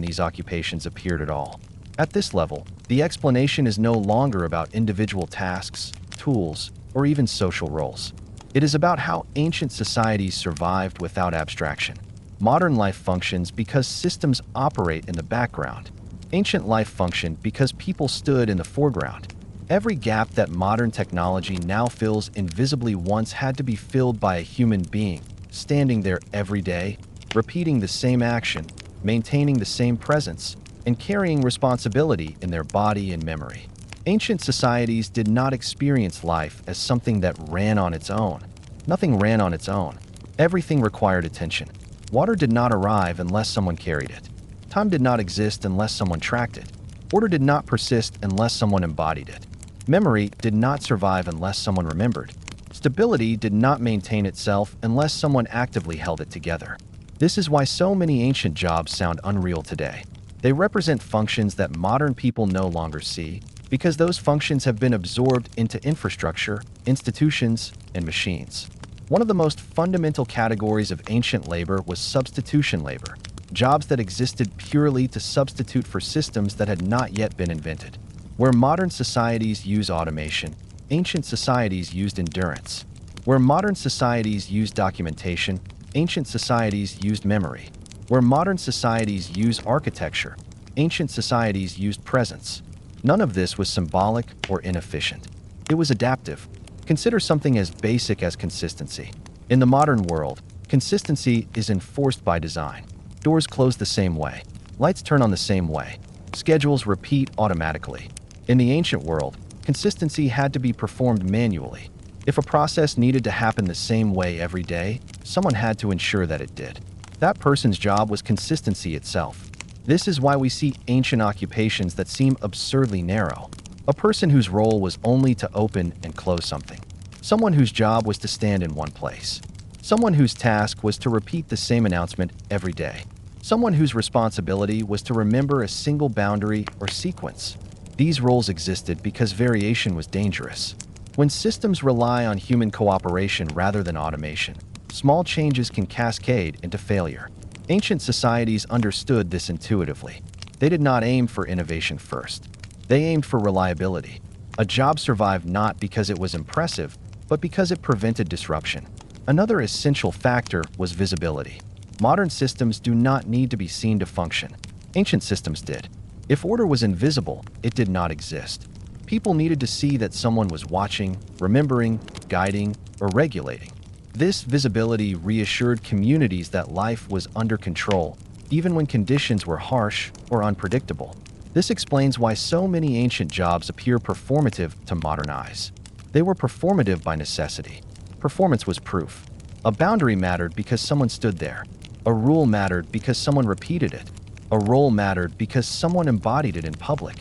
these occupations appeared at all. At this level, the explanation is no longer about individual tasks, tools, or even social roles. It is about how ancient societies survived without abstraction. Modern life functions because systems operate in the background. Ancient life functioned because people stood in the foreground. Every gap that modern technology now fills invisibly once had to be filled by a human being, standing there every day, repeating the same action, maintaining the same presence, and carrying responsibility in their body and memory. Ancient societies did not experience life as something that ran on its own. Nothing ran on its own. Everything required attention. Water did not arrive unless someone carried it. Time did not exist unless someone tracked it. Order did not persist unless someone embodied it. Memory did not survive unless someone remembered. Stability did not maintain itself unless someone actively held it together. This is why so many ancient jobs sound unreal today. They represent functions that modern people no longer see because those functions have been absorbed into infrastructure, institutions, and machines. One of the most fundamental categories of ancient labor was substitution labor, jobs that existed purely to substitute for systems that had not yet been invented. Where modern societies use automation, ancient societies used endurance. Where modern societies use documentation, ancient societies used memory. Where modern societies use architecture, ancient societies used presence. None of this was symbolic or inefficient. It was adaptive. Consider something as basic as consistency. In the modern world, consistency is enforced by design. Doors close the same way. Lights turn on the same way. Schedules repeat automatically. In the ancient world, consistency had to be performed manually. If a process needed to happen the same way every day, someone had to ensure that it did. That person's job was consistency itself. This is why we see ancient occupations that seem absurdly narrow. A person whose role was only to open and close something. Someone whose job was to stand in one place. Someone whose task was to repeat the same announcement every day. Someone whose responsibility was to remember a single boundary or sequence. These roles existed because variation was dangerous. When systems rely on human cooperation rather than automation, small changes can cascade into failure. Ancient societies understood this intuitively. They did not aim for innovation first. They aimed for reliability. A job survived not because it was impressive, but because it prevented disruption. Another essential factor was visibility. Modern systems do not need to be seen to function. Ancient systems did. If order was invisible, it did not exist. People needed to see that someone was watching, remembering, guiding, or regulating. This visibility reassured communities that life was under control, even when conditions were harsh or unpredictable. This explains why so many ancient jobs appear performative to modern eyes. They were performative by necessity. Performance was proof. A boundary mattered because someone stood there. A rule mattered because someone repeated it. A role mattered because someone embodied it in public.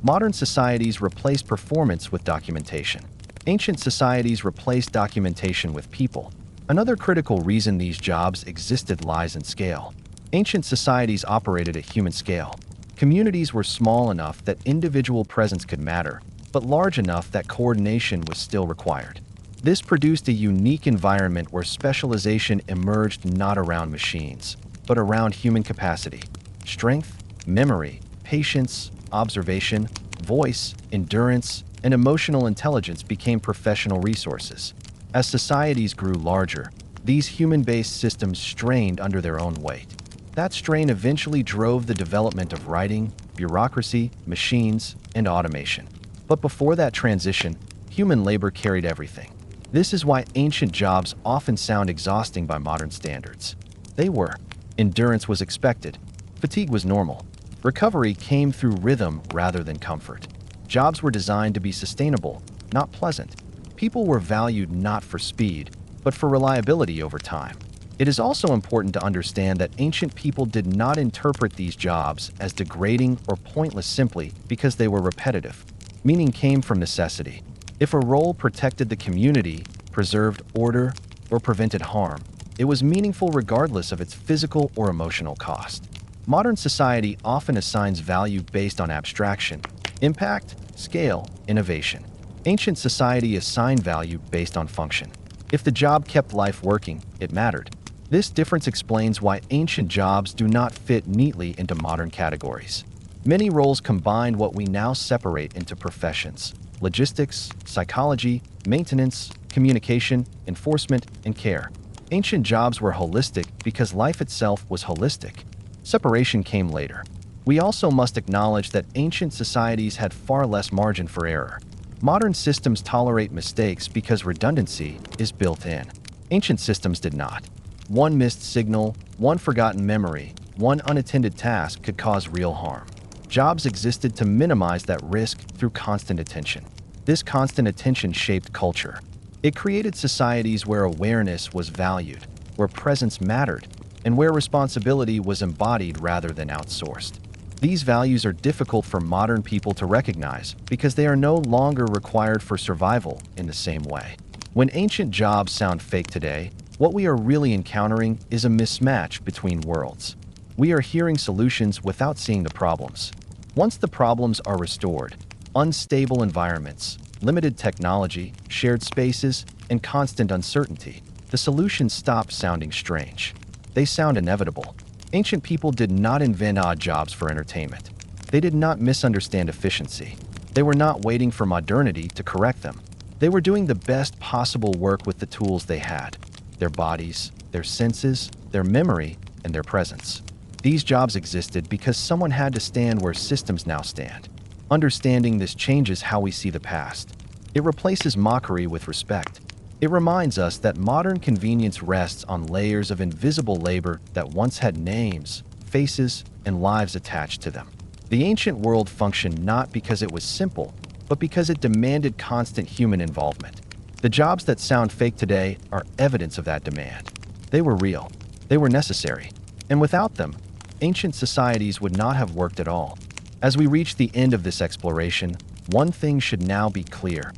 Modern societies replace performance with documentation. Ancient societies replaced documentation with people. Another critical reason these jobs existed lies in scale. Ancient societies operated at human scale. Communities were small enough that individual presence could matter, but large enough that coordination was still required. This produced a unique environment where specialization emerged not around machines, but around human capacity. Strength, memory, patience, observation, voice, endurance, and emotional intelligence became professional resources. As societies grew larger, these human-based systems strained under their own weight. That strain eventually drove the development of writing, bureaucracy, machines, and automation. But before that transition, human labor carried everything. This is why ancient jobs often sound exhausting by modern standards. They were. Endurance was expected. Fatigue was normal. Recovery came through rhythm rather than comfort. Jobs were designed to be sustainable, not pleasant. People were valued not for speed, but for reliability over time. It is also important to understand that ancient people did not interpret these jobs as degrading or pointless simply because they were repetitive. Meaning came from necessity. If a role protected the community, preserved order, or prevented harm, it was meaningful regardless of its physical or emotional cost. Modern society often assigns value based on abstraction, impact, scale, innovation. Ancient society assigned value based on function. If the job kept life working, it mattered. This difference explains why ancient jobs do not fit neatly into modern categories. Many roles combined what we now separate into professions: logistics, psychology, maintenance, communication, enforcement, and care. Ancient jobs were holistic because life itself was holistic. Separation came later. We also must acknowledge that ancient societies had far less margin for error. Modern systems tolerate mistakes because redundancy is built in. Ancient systems did not. One missed signal, one forgotten memory, one unattended task could cause real harm. Jobs existed to minimize that risk through constant attention. This constant attention shaped culture. It created societies where awareness was valued, where presence mattered, and where responsibility was embodied rather than outsourced. These values are difficult for modern people to recognize because they are no longer required for survival in the same way. When ancient jobs sound fake today, what we are really encountering is a mismatch between worlds. We are hearing solutions without seeing the problems. Once the problems are restored, unstable environments, limited technology, shared spaces, and constant uncertainty, the solutions stop sounding strange. They sound inevitable. Ancient people did not invent odd jobs for entertainment. They did not misunderstand efficiency. They were not waiting for modernity to correct them. They were doing the best possible work with the tools they had: their bodies, their senses, their memory, and their presence. These jobs existed because someone had to stand where systems now stand. Understanding this changes how we see the past. It replaces mockery with respect. It reminds us that modern convenience rests on layers of invisible labor that once had names, faces, and lives attached to them. The ancient world functioned not because it was simple, but because it demanded constant human involvement. The jobs that sound fake today are evidence of that demand. They were real. They were necessary. And without them, ancient societies would not have worked at all. As we reach the end of this exploration, one thing should now be clear.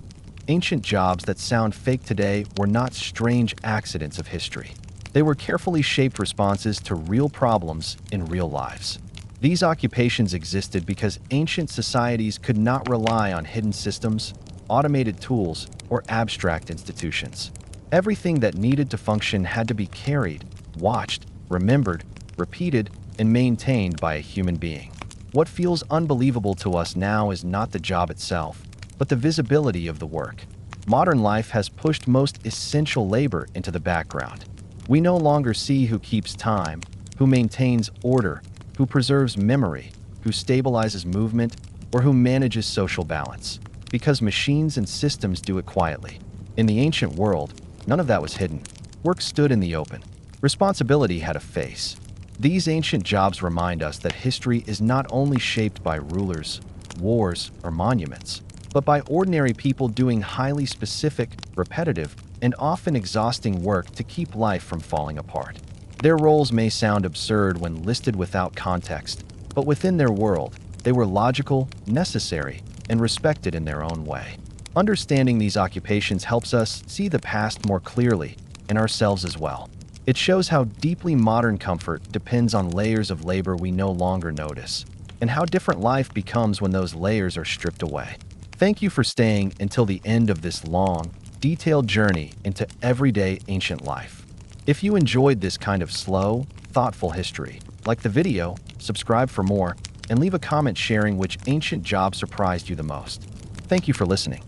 Ancient jobs that sound fake today were not strange accidents of history. They were carefully shaped responses to real problems in real lives. These occupations existed because ancient societies could not rely on hidden systems, automated tools, or abstract institutions. Everything that needed to function had to be carried, watched, remembered, repeated, and maintained by a human being. What feels unbelievable to us now is not the job itself, but the visibility of the work. Modern life has pushed most essential labor into the background. We no longer see who keeps time, who maintains order, who preserves memory, who stabilizes movement, or who manages social balance. because machines and systems do it quietly. In the ancient world, none of that was hidden. Work stood in the open. Responsibility had a face. These ancient jobs remind us that history is not only shaped by rulers, wars, or monuments, but by ordinary people doing highly specific, repetitive, and often exhausting work to keep life from falling apart. Their roles may sound absurd when listed without context, but within their world, they were logical, necessary, and respected in their own way. Understanding these occupations helps us see the past more clearly, and ourselves as well. It shows how deeply modern comfort depends on layers of labor we no longer notice, and how different life becomes when those layers are stripped away. Thank you for staying until the end of this long, detailed journey into everyday ancient life. If you enjoyed this kind of slow, thoughtful history, like the video, subscribe for more, and leave a comment sharing which ancient job surprised you the most. Thank you for listening.